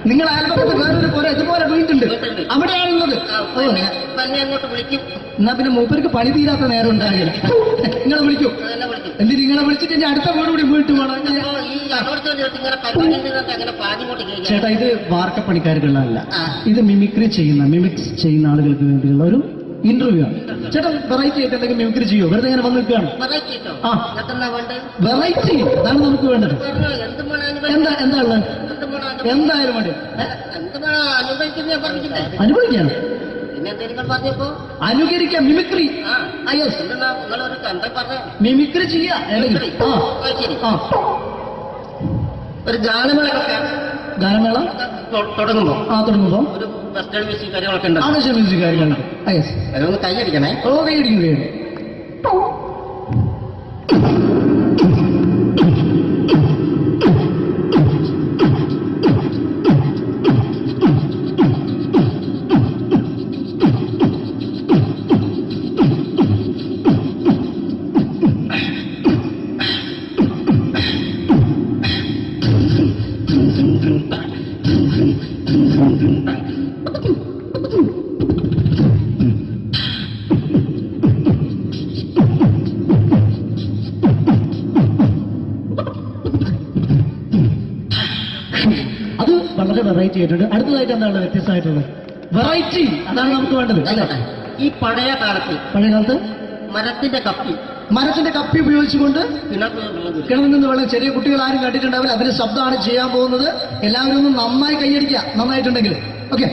നിങ്ങൾ അയൽപക്കത്ത് വേറൊരു പോലെ ഇതുപോലെ വീട്ടുണ്ട് അവിടെയാണുള്ളത്. തന്നെ അങ്ങോട്ട് വിളിക്കും. എന്നാ പിന്നെ മൂപ്പർക്ക് പണി തീരാത്ത നേരം ഉണ്ടാകില്ല. നിങ്ങളെ വിളിക്കും. എന്തിന് നിങ്ങളെ വിളിച്ചിട്ട് ഇനി അടുത്ത വീട് കൂടി വീട്ടു വേണം. ചേട്ടാ ഇത് വാർക്കപ്പണിക്കാർക്കുള്ളതല്ല. ഇത് മിമിക്സ് ചെയ്യുന്ന ആളുകൾക്ക് വേണ്ടിയുള്ള ഒരു ഇന്റർവ്യൂ ആണ്. ചേട്ടാ വെറൈറ്റി ആയിട്ട് എന്തെങ്കിലും മിമിക്രി ചെയ്യോ? വെറുതെ ഇങ്ങനെ വന്ന് നിൽക്കുകയാണ്. വെറൈറ്റി അതാണ് നമുക്ക് വേണ്ടത്. എന്താ ഉള്ളത്? എന്തായാലും വേണ്ടി അനുഭവിക്കാം. അനുകരിക്കാം. മിമിക്രി മിമിക്രി ചെയ്യാ. ഒരു ഗാനമേള തുടങ്ങുമ്പോ ഒരു വെസ്റ്റേൺ മ്യൂസിക് കാര്യങ്ങളൊക്കെ ഉണ്ട്. കാര്യങ്ങളൊക്കെ കൈയടിക്കണേ. കൈയടിക്കും. വളരെ വെറൈറ്റി ആയിട്ടുണ്ട്. അടുത്തതായിട്ട് എന്താണ് വ്യത്യസ്തമായിട്ടുള്ളത്? വെറൈറ്റി അതാണ് നമുക്ക് വേണ്ടത് അല്ലേ? ഈ പഴയ കാലത്ത് മരത്തിന്റെ കപ്പി ഉപയോഗിച്ചുകൊണ്ട് കിണറിൽ നിന്ന് വെള്ളം ചെറിയ കുട്ടികൾ ആരും കണ്ടിട്ടുണ്ടാവില്ല. അതിന് ശബ്ദമാണ് ചെയ്യാൻ പോകുന്നത്. എല്ലാവരും ഒന്ന് നന്നായി കൈയടിക്കുക നന്നായിട്ടുണ്ടെങ്കിൽ. ഓക്കെ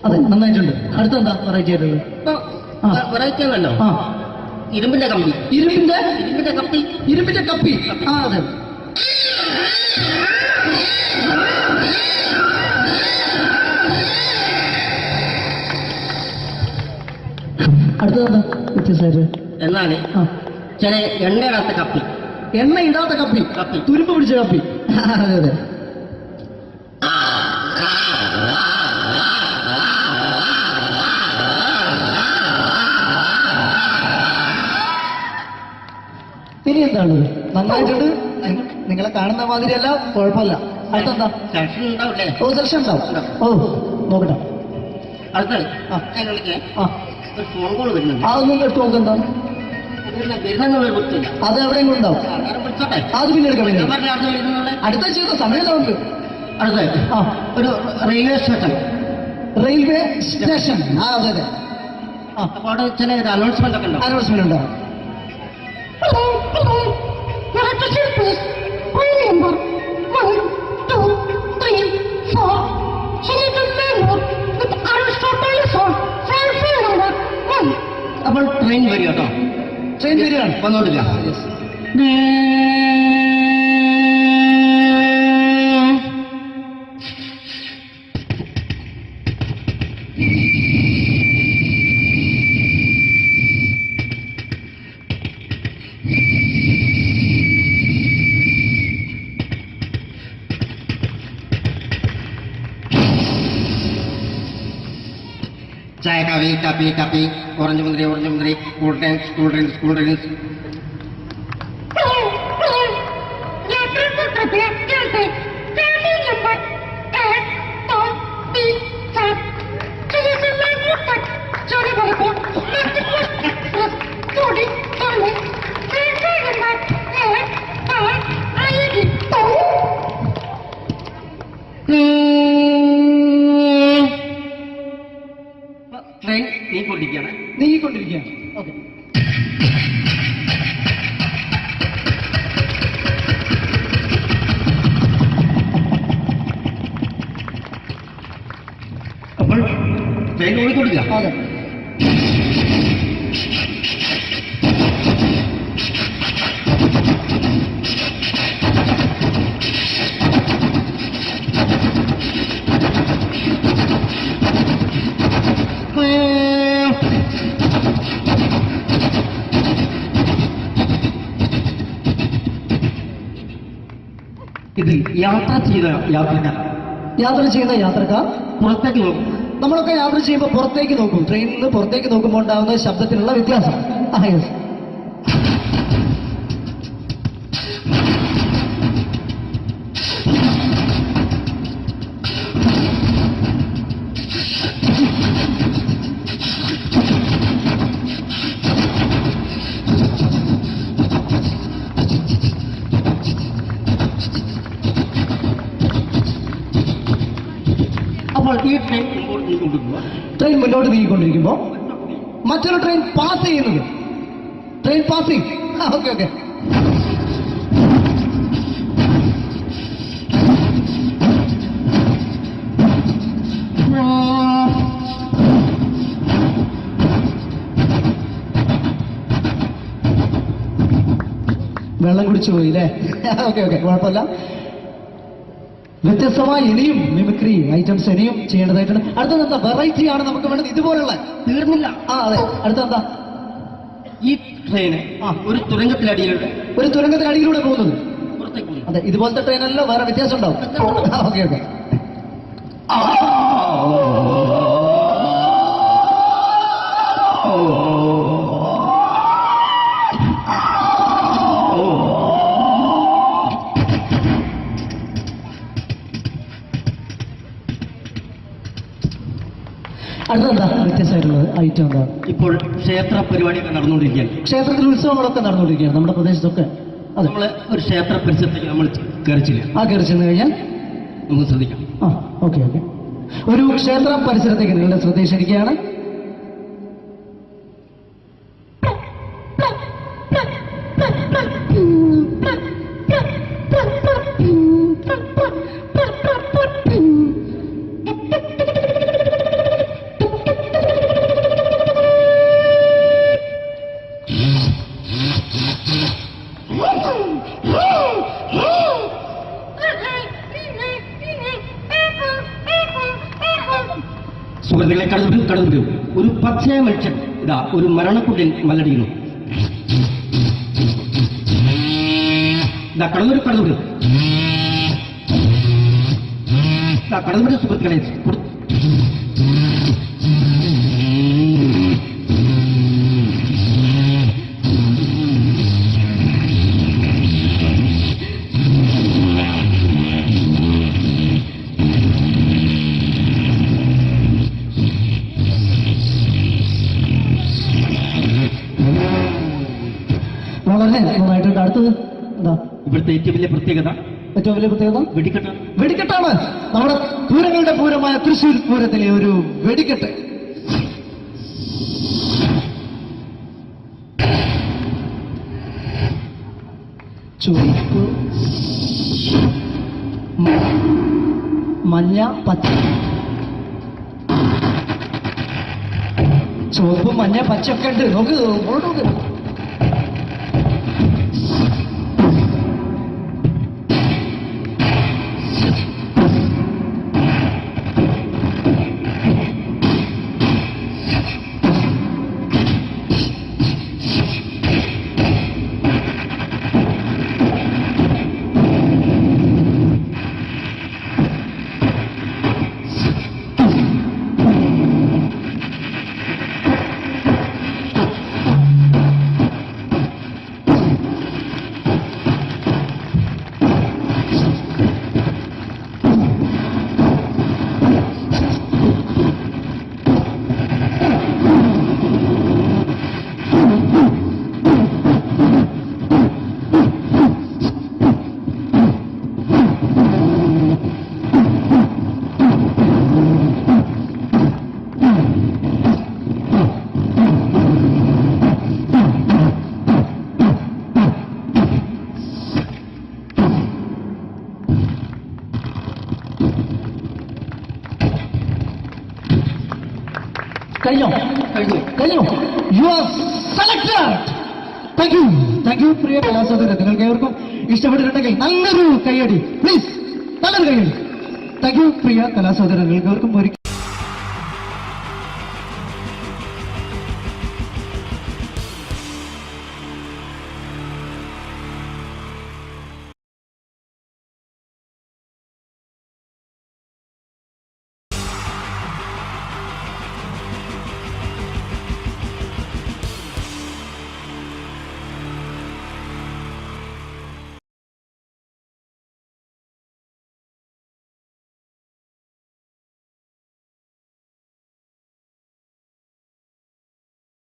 അതെ, നന്നായിട്ടുണ്ട്. അടുത്തെന്താ വെറൈറ്റി ആയിട്ടുള്ളത്? വെറൈറ്റി ആണല്ലോ. ഇരുമ്പിന്റെ കമ്പി. ഇരുമ്പിന്റെ കപ്പി. ഇരുമ്പിന്റെ കപ്പി. ആ അതെ. അടുത്തതെന്താ വ്യത്യസ്തമായിട്ട്? എന്നാണ് ചില എണ്ണ ഇടാത്ത കപ്പി. എണ്ണ ഇടാത്ത കപ്പി. കപ്പി തുരുമ്പ് പിടിച്ച കപ്പി. അതെ അതെ. ഇനി എന്താണത്? നന്നായിട്ടുണ്ട്. നിങ്ങളെ കാണുന്ന മാതിരിയല്ല, കുഴപ്പമില്ല. അടുത്തെന്താ? ഓ സെലക്ഷൻ ഉണ്ടാവും. ഓ നോക്കട്ടെ. അടുത്ത ഫോൺ കോൾ വരുന്നുണ്ട്. അതൊന്നും എടുത്ത് നോക്കെന്താ? അത് എവിടെയെങ്കിലും ഉണ്ടാവും. അത് പിന്നെ എടുക്കാം. അടുത്ത ചെയ്ത സമയം നമുക്ക് അടുത്ത ഒരു റെയിൽവേ സ്റ്റേഷൻ. Railway station. ആ അതെ അതെ. അപ്പൊ അവിടെ ചില അനൗൺസ്മെന്റ് ഒക്കെ ഉണ്ടാവും. അനൗൺസ്മെന്റ് ഉണ്ടാവും. അപ്പോൾ ട്രെയിൻ വരിക കേട്ടോ. ട്രെയിൻ വരികയാണ്. വന്നോട്ടില്ല. ചായ, കാപ്പി, ഓറഞ്ച് മുന്തിരി, കൂൾ ഡ്രിങ്ക്സ്. ട്രെയിൻ നീങ്ങിക്കൊണ്ടിരിക്കുകയാണ്. ഓക്കെ. അപ്പോൾ ട്രെയിൻ ഓടിക്കൊണ്ടിരിക്കുക. അതെ. ഇതിൽ യാത്ര ചെയ്ത യാത്രക്കാർ പുറത്തേക്ക് നോക്കും. നമ്മളൊക്കെ യാത്ര ചെയ്യുമ്പോൾ പുറത്തേക്ക് നോക്കും. ട്രെയിനിൽ നിന്ന് പുറത്തേക്ക് നോക്കുമ്പോൾ ഉണ്ടാകുന്ന ശബ്ദത്തിനുള്ള വ്യത്യാസം. അപ്പോൾ ഈ ട്രെയിൻ മുന്നോട്ട് നീങ്ങിക്കൊണ്ടിരിക്കുമ്പോൾ മറ്റൊരു ട്രെയിൻ പാസ് ചെയ്യുന്നത്. Train passing. Okay okay. വെള്ളം കുടിച്ചു പോയി അല്ലേ? ഓക്കെ ഓക്കെ, കുഴപ്പമില്ല. വ്യത്യസ്തമായി ഇനിയും മിമിക്രി ഐറ്റംസ് ഇനിയും ചെയ്യേണ്ടതായിട്ടുണ്ട്. അടുത്തതെന്താ? വെറൈറ്റി ആണ് നമുക്ക് വേണ്ടത്. ഇതുപോലുള്ള തീർന്നില്ല. ആ അതെ. അടുത്തെന്താ? ഈ ട്രെയിന് ഒരു തുരങ്കത്തിനടിയിലൂടെ പോകുന്നത്. അതെ, ഇതുപോലത്തെ ട്രെയിനല്ലോ, വേറെ വ്യത്യാസം ഉണ്ടാവും. Okay okay. അടുത്തെന്താ വ്യത്യസ്തമായിട്ടുള്ളത് ഐറ്റം എന്താ? ഇപ്പോൾ ക്ഷേത്ര പരിപാടിയൊക്കെ നടന്നുകൊണ്ടിരിക്കുകയാണ്. ക്ഷേത്രത്തിൽ ഉത്സവങ്ങളൊക്കെ നടന്നുകൊണ്ടിരിക്കുകയാണ് നമ്മുടെ പ്രദേശത്തൊക്കെ. അതെ, നമ്മള് ഒരു ക്ഷേത്ര പരിസരത്തേക്ക് നമ്മൾ കയറിച്ചില്ല. ആ കയറി ചെന്ന് കഴിഞ്ഞാൽ നമുക്ക് ശ്രദ്ധിക്കാം. ആ ഓക്കെ ഓക്കെ. ഒരു ക്ഷേത്ര പരിസരത്തേക്ക് നിങ്ങളുടെ ശ്രദ്ധ ക്ഷണിക്കുകയാണ്. സുഹൃത്തുക്കളെ കടന്നു വരൂ. ഒരു പച്ചയ മനുഷ്യൻ ഇതാ ഒരു മരണക്കുട്ടിൽ മല്ലടിക്കുന്നു. ഇതാ കടന്നു വരൂ. ഇതാ കടന്നു വരൂ സുഹൃത്തുക്കളെ. വളരെ നന്നായിട്ടുണ്ട്. അടുത്തത് എന്താ ഇവിടുത്തെ ഏറ്റവും വലിയ പ്രത്യേകത വെടിക്കെട്ടാണ്. നമ്മുടെ പൂരങ്ങളുടെ പൂരമായ തൃശ്ശൂർ പൂരത്തിലെ ഒരു വെടിക്കെട്ട്. ചുവപ്പ്, മഞ്ഞ, പച്ച. ചുവപ്പ്, മഞ്ഞ, പച്ചയൊക്കെ ഉണ്ട്. നോക്ക്. കഴിഞ്ഞു. You are selected. Thank you പ്രിയ കലാസ്വാദകർ. നിങ്ങൾക്ക് ഏവർക്കും ഇഷ്ടപ്പെട്ടിട്ടുണ്ടെങ്കിൽ നല്ലൊരു കൈയടി പ്ലീസ്. നല്ലൊരു കൈയടി. താങ്ക് യു പ്രിയ കലാസ്വാദകർ. നിങ്ങൾക്ക് ഏവർക്കും ഒരിക്കൽ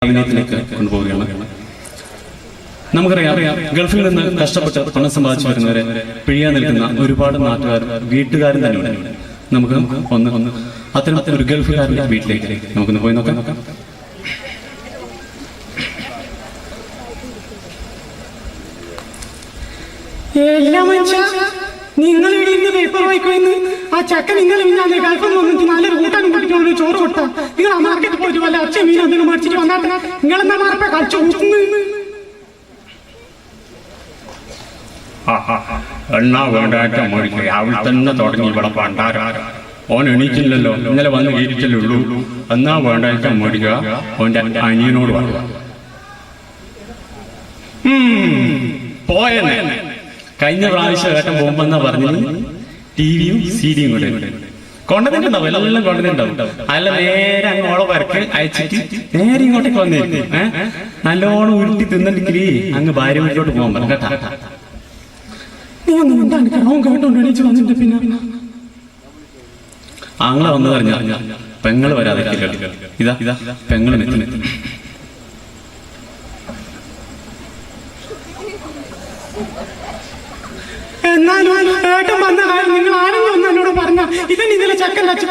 അഭിനയത്തിലേക്ക് കൊണ്ടുപോവുകയാണ്. നമുക്കറിയാം, ഗൾഫിൽ നിന്ന് കഷ്ടപ്പെട്ട് പണം സമ്പാദിച്ചു വരുന്നവരെ പിഴിയാൻ നിൽക്കുന്ന ഒരുപാട് നാട്ടുകാരും വീട്ടുകാരും തന്നെയുണ്ട്. നമുക്ക് ഒന്ന് അത്തരം ഒരു ഗൾഫുകാരുടെ വീട്ടിലേക്ക് നമുക്കൊന്ന് പോയി നോക്കാം. നിങ്ങൾ ഇവിടെ ഇന്ന് പേപ്പർ വായിക്കുമെന്ന് ആ ചക്ക നിങ്ങൾ ഞാൻ ഗൾഫിൽ വന്നിട്ട് നല്ലൊരു കൂട്ടാനും കൂട്ടിട്ടുള്ള ചോറ് കൊടുത്താ നിങ്ങൾ ആ മാർക്കറ്റിൽ പോയിട്ട് വല്ല അച്ഛൻ മീൻ എന്തെങ്കിലും മേടിച്ചിട്ട് വന്നാട്ടെ. നിങ്ങളെന്താ മാർപ്പ കളിച്ചു കൂട്ടുന്നു. എണ്ണാ വേണ്ടാറ്റ മോടിക്കുക അവൾ തന്നെ തുടങ്ങി ഇവിടെ പണ്ടാര. ഓൻ എണീറ്റില്ലല്ലോ, ഇന്നലെ വന്ന് കീരിച്ചല്ലേ ഉള്ളൂ. എന്നാ വേണ്ടാറ്റ മോടിക്കുക ഓന്റെ അനിയനോട് പറഞ്ഞു. പോയെന്നെ കഴിഞ്ഞ പ്രാവശ്യം ഏട്ടൻ പോകുമ്പെന്നാ പറഞ്ഞു. ടിവിയും സീഡിയും കൂടെ കൊണ്ടുവന്നിട്ടുണ്ടാവും, എല്ലാം കൊണ്ടുവന്നിട്ടുണ്ടാവും. അല്ല നേരെ അങ്ങോളം വരക്ക് അയച്ചിട്ട് നേരെ ഇങ്ങോട്ടേക്ക് വന്നിരിക്കും. നല്ലോണം ഉരുട്ടി തിന്നിട്ടില്ലേ അങ്ങ് ഭാര്യ വീട്ടിലോട്ട് പോകാൻ പറഞ്ഞു കേട്ടാ. ആങ്ങളെ വന്നു പറഞ്ഞ പെങ്ങള് വരാതെ ഇതാ പെങ്ങള് നെത്തി. എന്നാലും ഏട്ടൻ വന്ന കാര്യം നിങ്ങൾ ആരെങ്കിലും ഒന്ന് എന്നോട് പറഞ്ഞ ഇതന്നെ ഇന്നലെ ചക്കൻ്റെ അച്ഛൻ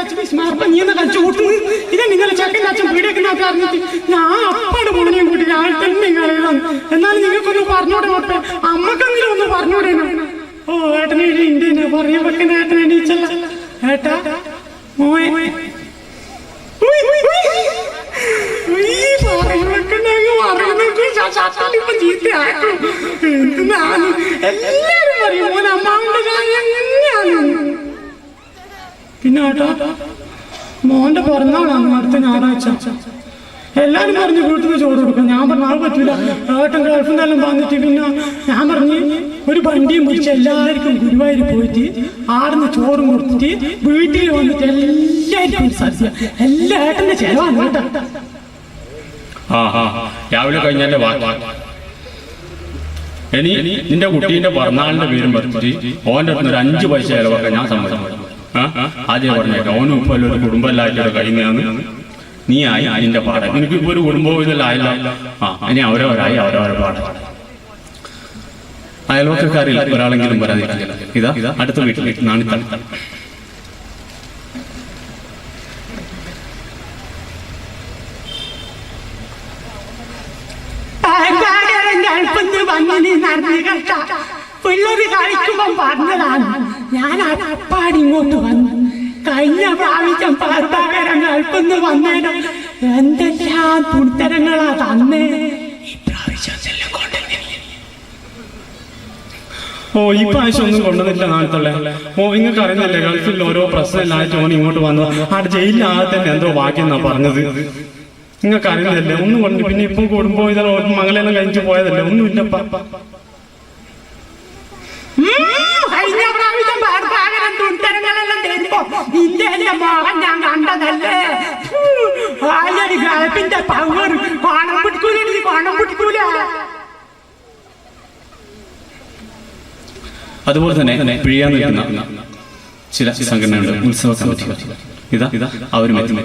നീ എന്ന് കളിച്ചു കൂട്ടുന്നു. ഇതന്നെ ഇന്നലെ ചക്കൻ്റെ അച്ഛൻ പീഡിയൊക്കെ അറിഞ്ഞിട്ട് ഞാൻ അപ്പാട് മോനെയും കൂട്ടി ഞാൻ തന്നെ കളയണം. എന്നാലും നിങ്ങൾക്കൊന്ന് പറഞ്ഞോടെ നോട്ടെ, അമ്മക്കെങ്കിലും ഒന്ന് പറഞ്ഞോടെ. ഓ ഏട്ടനെ ഇന്ത്യനെ പറയാൻ വെക്കുന്ന ഏട്ടനെ എണീച്ചല്ല ഏട്ടാ. പിന്നെ മോന്റെ പിറന്നാളാണ് അടുത്ത ഞായറാഴ്ച. എല്ലാരും പറഞ്ഞു വീട്ടിൽ നിന്ന് ചോറ് കൊടുക്കാം. ഞാൻ പറഞ്ഞു അത് പറ്റൂല, ഏട്ടൻ ഗൾഫിൽ നിന്നെല്ലാം വന്നിട്ട്. പിന്നെ ഞാൻ പറഞ്ഞു ഒരു വണ്ടിയും പിടിച്ച് എല്ലാവർക്കും ഗുരുവായൂർ പോയിട്ട് ആടുന്ന് ചോറും കൊടുത്തിട്ട് വീട്ടിൽ വന്നിട്ട് എല്ലാവർക്കും സദ്യ. എല്ലാ ഏട്ടന്റെ ചെലവാണ് കേട്ടോ. രാവിലെ കഴിഞ്ഞാലേ ഇനി നിന്റെ കുട്ടീന്റെ പിറന്നാളിന്റെ പേരും പറഞ്ഞിട്ട് ഓന്റെ അടുത്ത് ഒരു 5 പൈസ ചെലവൊക്കെ ഞാൻ സമ്മതിക്കും. ആദ്യം പറഞ്ഞേക്കാം, ഓനും ഇപ്പൊ ഒരു കുടുംബമല്ലായിട്ട് കഴിയുന്നതാണ്. നീ ആയി അതിന്റെ പാടം. എനിക്കിപ്പോ ഒരു കുടുംബവും ഇതെല്ലാം ആയില്ല. ഇനി അവരവരായി അവരവരെ പാടം. അയൽവക്കക്കാരിൽ ഒരാളെങ്കിലും വരാതിരിക്കില്ല. ഇതാ അടുത്ത വീട്ടിൽ നാണിത്തൾ. പിള്ളേര് കളിക്കുമ്പോ പറഞ്ഞതാണ്. ഞാൻ അപ്പാടി ഇങ്ങോട്ട് വന്നു. കഴിഞ്ഞ പ്രാവശ്യം പാർത്താകരം ഗൾഫിന്ന് വന്നേരം എന്തെല്ലാം തുണിത്തരങ്ങളാ തന്നേ. ഈ പ്രാവശ്യം ഒന്നും കൊണ്ടുവന്നില്ല നാളത്തല്ലേ. നിങ്ങൾക്ക് അറിയുന്നില്ലേ, ഗൾഫിൽ ഓരോ പ്രശ്നമില്ലായിട്ട് ഓൻ ഇങ്ങോട്ട് വന്നു. അവിടെ ജയിലിലാകെ തന്നെ എന്തോ ബാക്കിയെന്നാ പറഞ്ഞത്. നിങ്ങൾക്ക് അറിയുന്നില്ലേ, ഒന്നും കൊണ്ട്. പിന്നെ ഇപ്പം കൂടുമ്പോ ഇതെല്ലാം മകളെല്ലാം കഴിച്ചു പോയതല്ലേ, ഒന്നുമില്ലപ്പ. കഴിഞ്ഞ പ്രാവശ്യം പാർത്താകരം തുണിത്തരങ്ങളെല്ലാം തരുമ്പോ ഇന്ത്യന്റെ മോഹൻ ഞാൻ കണ്ടതല്ലേ. ഗൾഫിന്റെ പവർ കോണം പിടിക്കൂല, കോണം പിടിക്കൂല. അതുപോലെ തന്നെ പിഴിയാൻ നിൽക്കുന്ന ചില സംഘടനകളുടെ ഉത്സവ കമ്മിറ്റികൾ ഇതാ അവരും എത്തും.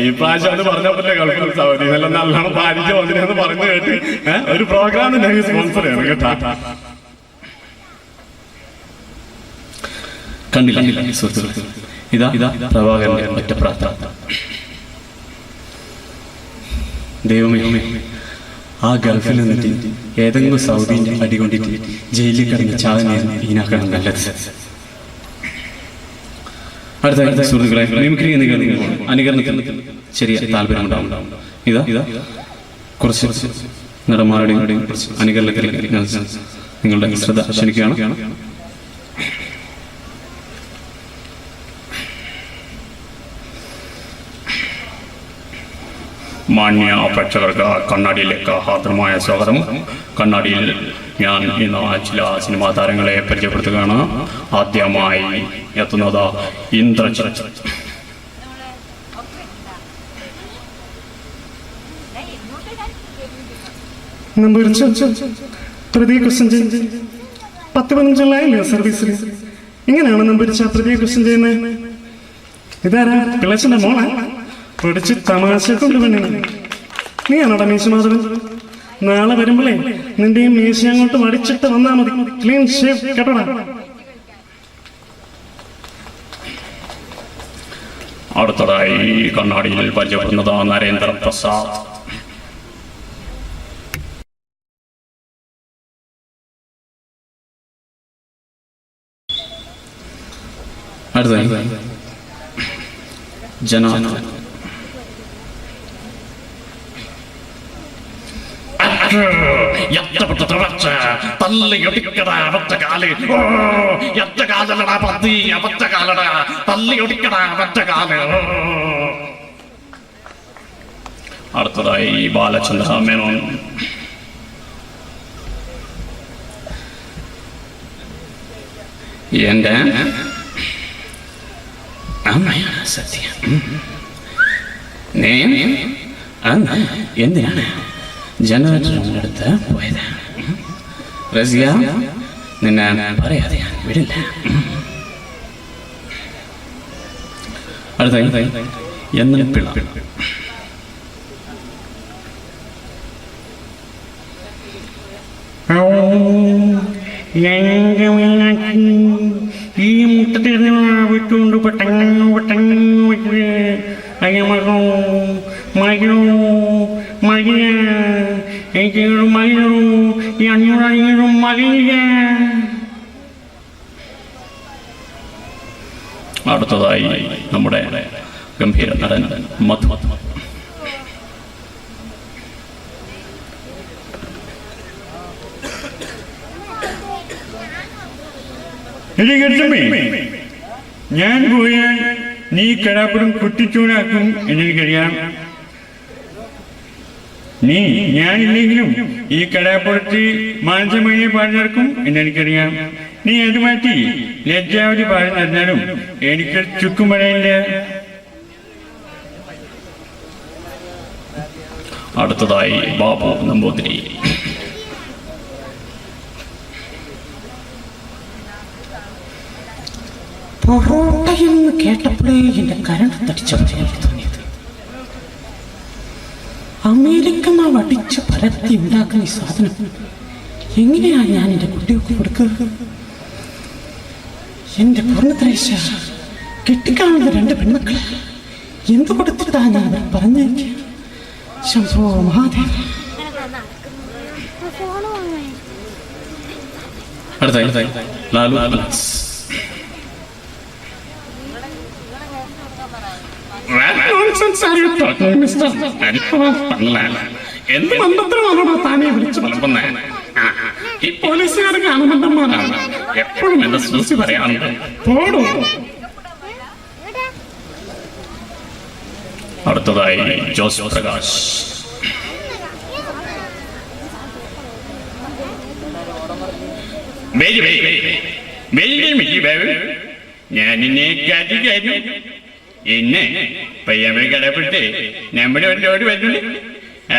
ഈ പ്രാവശ്യം അത് പറഞ്ഞപ്പോലെ ഗൾഫിൽ സൗദി നല്ലോണം പാലിച്ച് വന്നിരുന്നു പറഞ്ഞു കേട്ട് ഒരു പ്രോഗ്രാമിന്റെ സ്പോൺസർ ചെയ്യണം കേട്ടാ. കണ്ടില്ല സുഹൃത്തുക്കളെ, ഇതാ പ്രഭാകരന്റെ ഒറ്റ പ്രാർത്ഥന. ദൈവമേ, ആ ഗൾഫിൽ നിന്നിട്ട് ഏതെങ്കിലും സൗദിന്റെ അടികൊണ്ടിട്ട് ജയിലിൽ കിടന്ന് ചാകുന്ന ഈനാക്കണം നല്ലത്. അടുത്ത സുഹൃത്തുക്കളെ, മിമിക്രി അനുകരണത്തിൽ ചെറിയ താല്പര്യമുണ്ടാവും. ഇതാ കുറച്ച് നടന്മാരുടെയും കുറച്ച് അനുകരണത്തിലേക്ക് നിങ്ങളുടെ ശ്രദ്ധ ക്ഷണിക്കുകയാണ്. മാന്യ പ്രേക്ഷകർക്ക് കണ്ണാടിയിലേക്ക് ഹാർദമായ സ്വാഗതം. കണ്ണാടിയിൽ ഞാൻ ഇന്ന് ചില സിനിമാ താരങ്ങളെ പരിചയപ്പെടുത്തുകയാണ്. ആദ്യമായി എത്തുന്നത് ഇന്ദ്രജിത്ത്. പ്രതി ക്വസ്റ്റ്യൻ 10-15 സർവീസിൽ എങ്ങനെയാണ് നമ്പരിച്ച പ്രതി ക്വസ്റ്റ്യൻ ചെയ്യുന്നത്? ഇതാരാ? പിള്ളച്ചന്റെ മോളെ പിടിച്ച് തമാശ കൊണ്ടുവന്നു. നീയാണോടാ മീശ മാധവൻ? നാളെ വരുമ്പോഴേ നിന്റെ ഈ മീശ അങ്ങോട്ട് വടിച്ചിട്ട് വന്നാ മതി. ക്ലീൻ ഷേവ് കേട്ടോടാ. അടുത്തതായി കണ്ണാടിയിൽ പരിചയപ്പെടുന്നത് നരേന്ദ്രപ്രസാദ്. അടുത്തതായി ജനാർദ്ദൻ. അടുത്തതായി ബാലചന്ദ്ര മേനോൻ. എന്റെ അമ്മയാണ് സത്യം. എന്തിനാണ് ജനറേറ്ററിന്റെ അടുത്ത് പോയത്? റസിയ, നിന്നെ പറയാതെ ഞാൻ വിടില്ല. അടുത്തായി എന്നും പിള്ള. ഈ മുട്ടത്തിരുന്ന് വിട്ടുകൊണ്ട് പെട്ടെന്ന് അടുത്തതായി നമ്മുടെ ഗംഭീര നടൻ മധു. എടി കെട്ടമ്മേ, ഞാൻ പോയാൽ നീ കടാപ്പുറം കുട്ടിച്ചൂടാക്കും എന്നെനിക്കറിയാം. നീ ഞാനില്ലെങ്കിലും ഈ കടാപ്പുറത്ത് മാനസമണിയെ പാടി നടക്കും എന്നെനിക്കറിയാം. നീ അത് മാറ്റി ലജ്ജാവതി പാടി നടന്നാലും എനിക്ക് ചുക്കും പറയില്ല. അടുത്തതായി ബാബു നമ്പൂതിരി. പൊറോട്ടയെന്ന് കേട്ടപ്പോഴേ എന്റെ കരണ്ട് തടിച്ചവരെയാണ് തോന്നിയത്. അമേരിക്ക നാം അടിച്ച് പരത്തി ഉണ്ടാക്കുന്ന ഈ സാധനം എങ്ങനെയാണ് ഞാൻ എന്റെ കുട്ടികൾക്ക് കൊടുക്കുക? എന്റെ പൂർണ്ണത്രേശ കെട്ടിക്കാണുന്ന 2 പെൺമക്കളെ എന്ത് കൊടുത്തിട്ടാ ഞാൻ അവർ പറഞ്ഞേക്ക്? ശംഭോ മഹാദേവ. അടുത്തായി ലാലു അലക്സ്. എന്ത് മന്ത്രത്തിലാണോ താനെ വിളിച്ചു വളർത്തുന്നേ? ഈ പോലീസുകാർക്ക് ആനന്ദന്മാരാണ് എപ്പോഴും എന്റെ സൂസി പറയാറുണ്ട്. പോടൂ. അടുത്തതായി ജോസ് പ്രകാശ്. ഞാൻ നിന്നെ കാര്യം എന്നെ പയ്യാമ്പഴി കടപ്പെട്ട് നമ്മുടെ ഒരു ലോഡ് വരുന്നുണ്ട്.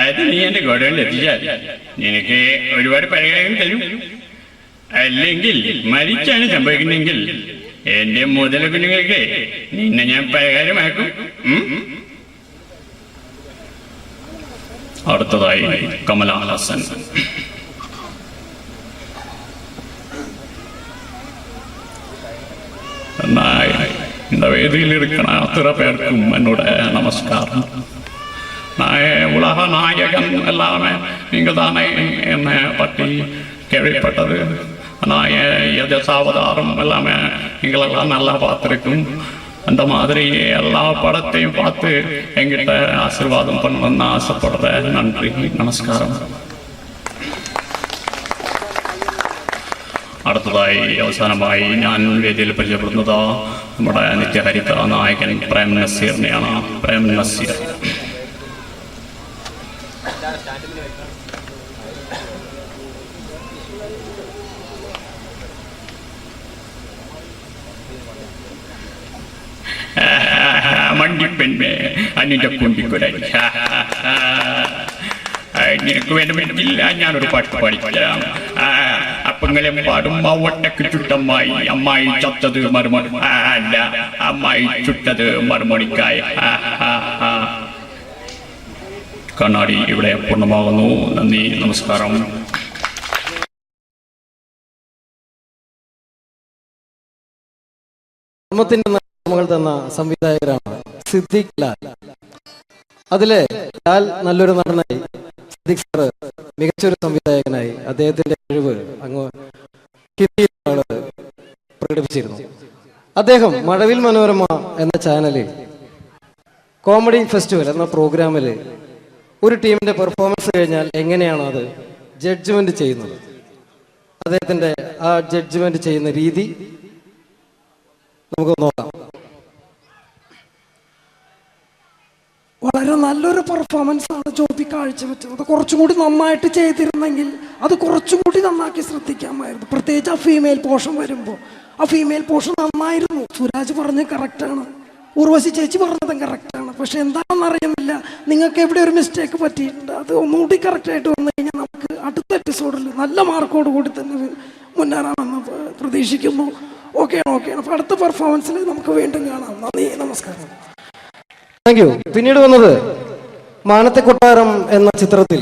അത് നീ എന്റെ ഗോഡൗണിൽ എത്തിച്ചാൽ നിനക്ക് ഒരുപാട് പരിഹാരം തരും. അല്ലെങ്കിൽ മരിച്ചാണ് സംഭവിക്കുന്നെങ്കിൽ എന്റെ മുതല കുഞ്ഞുങ്ങൾക്ക് നിന്നെ ഞാൻ പരിഹാരമാക്കും. അടുത്തതായി കമലഹാസൻ. இந்த வேதியில் இருக்கிற அத்தனை பேருக்கும் என்னோட நமஸ்காரம். நான் உலக நாயகன் எல்லாமே நீங்க தானே என்னை பற்றி கேள்விப்பட்டது. நான் எதசாவதாரம் எல்லாமே நீங்களெல்லாம் நல்லா பார்த்துருக்கும். அந்த மாதிரி எல்லா படத்தையும் பார்த்து எங்கிட்ட ஆசீர்வாதம் பண்ணணும்னு ஆசைப்படுறேன். நன்றி, நமஸ்காரம். അടുത്തതായി അവസാനമായി ഞാൻ വേദിയിൽ പരിചയപ്പെടുന്നത് നമ്മുടെ നിത്യഹരിത നായകൻ പ്രേം നസീറിനെയാണ്. പ്രേം നസീർ. മണ്ടിപ്പെണ്ണെ അന്നിന്റെ കുണ്ടിക്കുരൻ. നിനക്ക് വേണമെന്നില്ല ഞാനൊരു പാട്ട് പാടിക്കാം. അപ്പങ്ങളെയും പാടും. ഒട്ടക്ക് ചുട്ടമ്മായി, അമ്മായി ചത്തത് മറുമണി അല്ല, അമ്മായി ചുട്ടത് മറുമണിക്കായ. കണ്ണാടി ഇവിടെ പൂർണ്ണമാകുന്നു. നന്ദി, നമസ്കാരം. തന്ന സംവിധായകരാണ് സിദ്ദിഖ് ലാൽ. അതിലെ ലാൽ നല്ലൊരു നടനായി, സിദ്ദിഖ് സാറ് മികച്ചൊരു സംവിധായകനായി അദ്ദേഹത്തിന്റെ കഴിവ് അങ്ങ് ഹിന്ദിയിലാണ് പ്രകടിപ്പിച്ചിരുന്നു. അദ്ദേഹം മഴവിൽ മനോരമ എന്ന ചാനലിൽ കോമഡി ഫെസ്റ്റിവൽ എന്ന പ്രോഗ്രാമിൽ ഒരു ടീമിന്റെ പെർഫോമൻസ് കഴിഞ്ഞാൽ എങ്ങനെയാണോ അത് ജഡ്ജ്മെന്റ് ചെയ്യുന്നത്, അദ്ദേഹത്തിന്റെ ആ ജഡ്ജ്മെന്റ് ചെയ്യുന്ന രീതി നമുക്ക് നോക്കാം. വളരെ നല്ലൊരു പെർഫോമൻസ് ആണ് ജോബി കാഴ്ചവെച്ചത്. കുറച്ചും കൂടി നന്നായിട്ട് ചെയ്തിരുന്നെങ്കിൽ അത് കുറച്ചും കൂടി നന്നാക്കി ശ്രദ്ധിക്കാമായിരുന്നു. പ്രത്യേകിച്ച് ആ ഫീമെയിൽ പോർഷൻ വരുമ്പോൾ ആ ഫീമെയിൽ പോർഷൻ നന്നായിരുന്നു. സുരാജ് പറഞ്ഞത് കറക്റ്റാണ്, ഉർവശി ചേച്ചി പറഞ്ഞതും കറക്റ്റാണ്. പക്ഷെ എന്താണെന്ന് അറിയുന്നില്ല, നിങ്ങൾക്ക് എവിടെ ഒരു മിസ്റ്റേക്ക് പറ്റിയിട്ടുണ്ട്. അത് ഒന്നുകൂടി കറക്റ്റായിട്ട് വന്നു കഴിഞ്ഞാൽ നമുക്ക് അടുത്ത എപ്പിസോഡിൽ നല്ല മാർക്കോട് കൂടി തന്നെ മുന്നേറാമെന്ന് പ്രതീക്ഷിക്കുന്നു. ഓക്കെയാണ്. അപ്പോൾ അടുത്ത പെർഫോമൻസിൽ നമുക്ക് വീണ്ടും കാണാം. നന്ദി, നമസ്കാരം. Thank you. പിന്നീട് വന്നത് മാനത്തെ കൊട്ടാരം എന്ന ചിത്രത്തിൽ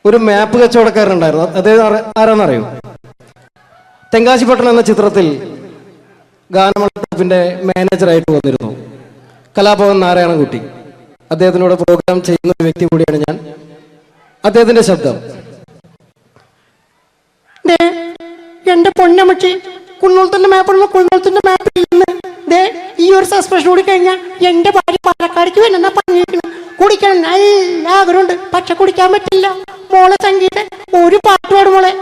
ഒരു മാപ്പ് കച്ചവടക്കാരനുണ്ടായിരുന്നു. അദ്ദേഹം ആരാന്നറിയോ? തെങ്കാശിപട്ടണം എന്ന ചിത്രത്തിൽ ഗാനമണ്ഡലത്തിന്റെ മാനേജറായിട്ട് വന്നിരുന്നു കലാഭവൻ നാരായണൻകുട്ടി. അദ്ദേഹത്തിനോട് പ്രോഗ്രാം ചെയ്യുന്ന ഒരു വ്യക്തി കൂടിയാണ് ഞാൻ. അദ്ദേഹത്തിന്റെ ശബ്ദം. എന്റെ പൊന്നമ്മച്ചി, കുന്നോളത്തിന്റെ മാപ്പ് കുന്നോളത്തിന്റെ മാപ്പ് ഈ ഒരു സസ്പെൻഷൻ കൂടി കഴിഞ്ഞാൽ എന്റെ ഭാര്യ പാലക്കാടേക്ക് വരെന്നാ പറഞ്ഞിരിക്കണം. കുടിക്കണം നല്ല ആഗ്രഹമുണ്ട്, പക്ഷെ കുടിക്കാൻ പറ്റില്ല. മോളെ സംഗീത ഒരു പാട്ട് പാടും മോളെ.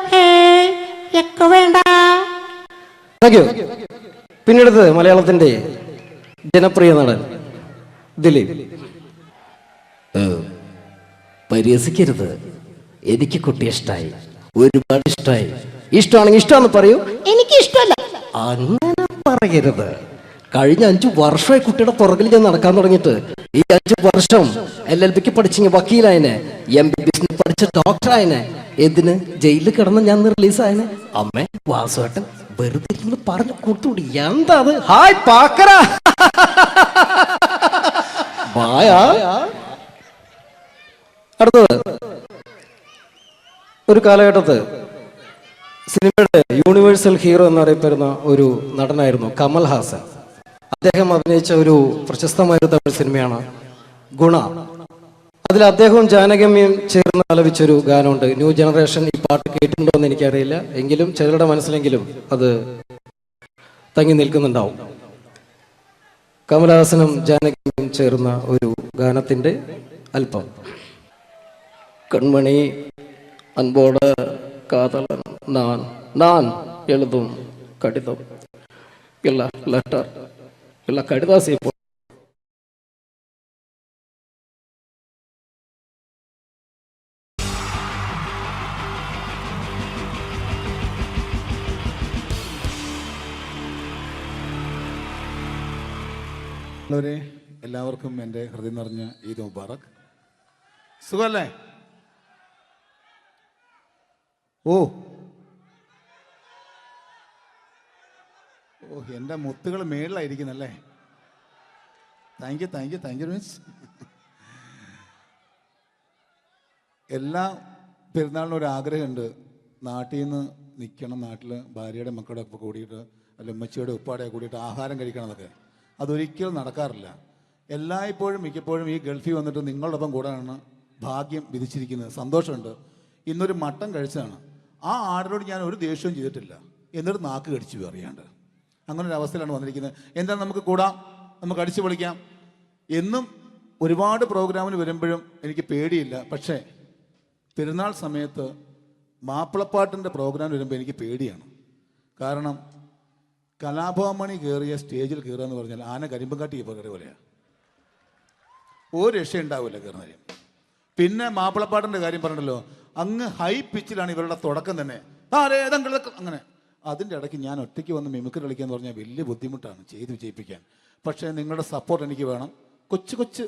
ഒക്കെ വേണ്ട. Thank you. പിന്നീട് മലയാളത്തിന്റെ ജനപ്രിയ നടൻ ദിലീപ്. പരിഹസിക്കരുത്, എനിക്ക് കുട്ടിയെ ഇഷ്ടമായി, ഒരുപാട് ഇഷ്ടമായി. ഇഷ്ടമാണെങ്കിൽ ഇഷ്ടമാണെന്ന് പറയൂ, എനിക്ക് ഇഷ്ടമല്ല അങ്ങനെ പറയരുത്. കഴിഞ്ഞ 5 വർഷമായി കുട്ടിയുടെ പുറകിൽ ഞാൻ നടക്കാൻ തുടങ്ങിയിട്ട്. ഈ 5 വർഷം LLBക്ക് പഠിച്ചെങ്കിൽ വക്കീലായനെ, MBBS പഠിച്ച ഡോക്ടറായനെ, എന്തിന് ജയിലിൽ കിടന്ന് ഞാൻ റിലീസായനെ. അമ്മേ വാസുവേട്ടൻ വെറുതെ ഇരുന്ന് പറഞ്ഞു കൊടുത്തുകൂടി. എന്താ അത്? ഹായ് പാക്കറ, ബായാ. അടുത്തത് ഒരു കാലഘട്ടത്ത് സിനിമയുടെ യൂണിവേഴ്സൽ ഹീറോ എന്നറിയപ്പെടുന്ന ഒരു നടനായിരുന്നു കമൽ ഹാസൻ. അദ്ദേഹം അഭിനയിച്ച ഒരു പ്രശസ്തമായ തമിഴ് സിനിമയാണ് ഗുണ. അതിൽ അദ്ദേഹവും ജാനകിയമ്മയും ചേർന്ന് ആലപിച്ചൊരു ഗാനമുണ്ട്. ന്യൂ ജനറേഷൻ ഈ പാട്ട് കേട്ടിട്ടുണ്ടോ എന്ന് എനിക്കറിയില്ല, എങ്കിലും ചിലരുടെ മനസ്സിലെങ്കിലും അത് തങ്ങി നിൽക്കുന്നുണ്ടാവും. കമൽഹാസനും ജാനകിയമ്മയും ചേർന്ന ഒരു ഗാനത്തിന്റെ അല്പം. കൺമണി அன்போட காதலன் நான் நான் எழுதும் கடிதம் இல்ல லெட்டர் இல்ல கடிதாசி എല്ലാവർക്കും എൻ്റെ ഹൃദയം നിറഞ്ഞ ഈദ് മുബാറക്. സുഖല്ലേ? ഓ ഓ എൻ്റെ മുത്തുകൾ മേളിലായിരിക്കുന്നല്ലേ. Thank you miss. എല്ലാ പെരുന്നാളിനും ഒരു ആഗ്രഹമുണ്ട്, നാട്ടിൽ നിന്ന് നിൽക്കണം, നാട്ടിൽ ഭാര്യയുടെ മക്കളുടെ ഒക്കെ കൂടിയിട്ട് അല്ല ഉമ്മച്ചിയുടെ ഉപ്പാടെ കൂടിയിട്ട് ആഹാരം കഴിക്കണം എന്നൊക്കെ. അതൊരിക്കലും നടക്കാറില്ല. എല്ലായ്പ്പോഴും മിക്കപ്പോഴും ഈ ഗൾഫിൽ വന്നിട്ട് നിങ്ങളോടൊപ്പം കൂടാനാണ് ഭാഗ്യം വിധിച്ചിരിക്കുന്നത്. സന്തോഷമുണ്ട്. ഇന്നൊരു മട്ടൻ കഴിച്ചതാണ്. ആ ആടിനോട് ഞാൻ ഒരു ദേഷ്യവും ചെയ്തിട്ടില്ല, എന്നിട്ട് നാക്ക് കടിച്ചു അറിയാണ്ട്. അങ്ങനെ ഒരു അവസ്ഥയിലാണ് വന്നിരിക്കുന്നത്. എന്താ, നമുക്ക് കൂടാം, നമുക്ക് അടിച്ചു പൊളിക്കാം. എന്നും ഒരുപാട് പ്രോഗ്രാമിന് വരുമ്പോഴും എനിക്ക് പേടിയില്ല. പക്ഷേ പെരുന്നാൾ സമയത്ത് മാപ്പിളപ്പാട്ടിൻ്റെ പ്രോഗ്രാം വരുമ്പോൾ എനിക്ക് പേടിയാണ്. കാരണം കലാഭവമണി കയറിയ സ്റ്റേജിൽ കയറുക എന്ന് പറഞ്ഞാൽ ആന കരിമ്പം കാട്ടി ഇപ്പോൾ കയറിയ പോലെയാണ്. ഒരു രക്ഷയുണ്ടാവില്ല കയറുന്നതിന്. പിന്നെ മാപ്പിളപ്പാട്ടിൻ്റെ കാര്യം പറഞ്ഞല്ലോ, അങ്ങ് ഹൈ പിച്ചിലാണ് ഇവരുടെ തുടക്കം തന്നെ. അങ്ങനെ അതിൻ്റെ ഇടയ്ക്ക് ഞാൻ ഒറ്റയ്ക്ക് വന്ന് മിമിക്രി കളിക്കുക എന്ന് പറഞ്ഞാൽ വലിയ ബുദ്ധിമുട്ടാണ് ചെയ്ത് വിജയിപ്പിക്കാൻ. പക്ഷേ നിങ്ങളുടെ സപ്പോർട്ട് എനിക്ക് വേണം. കൊച്ചു കൊച്ചു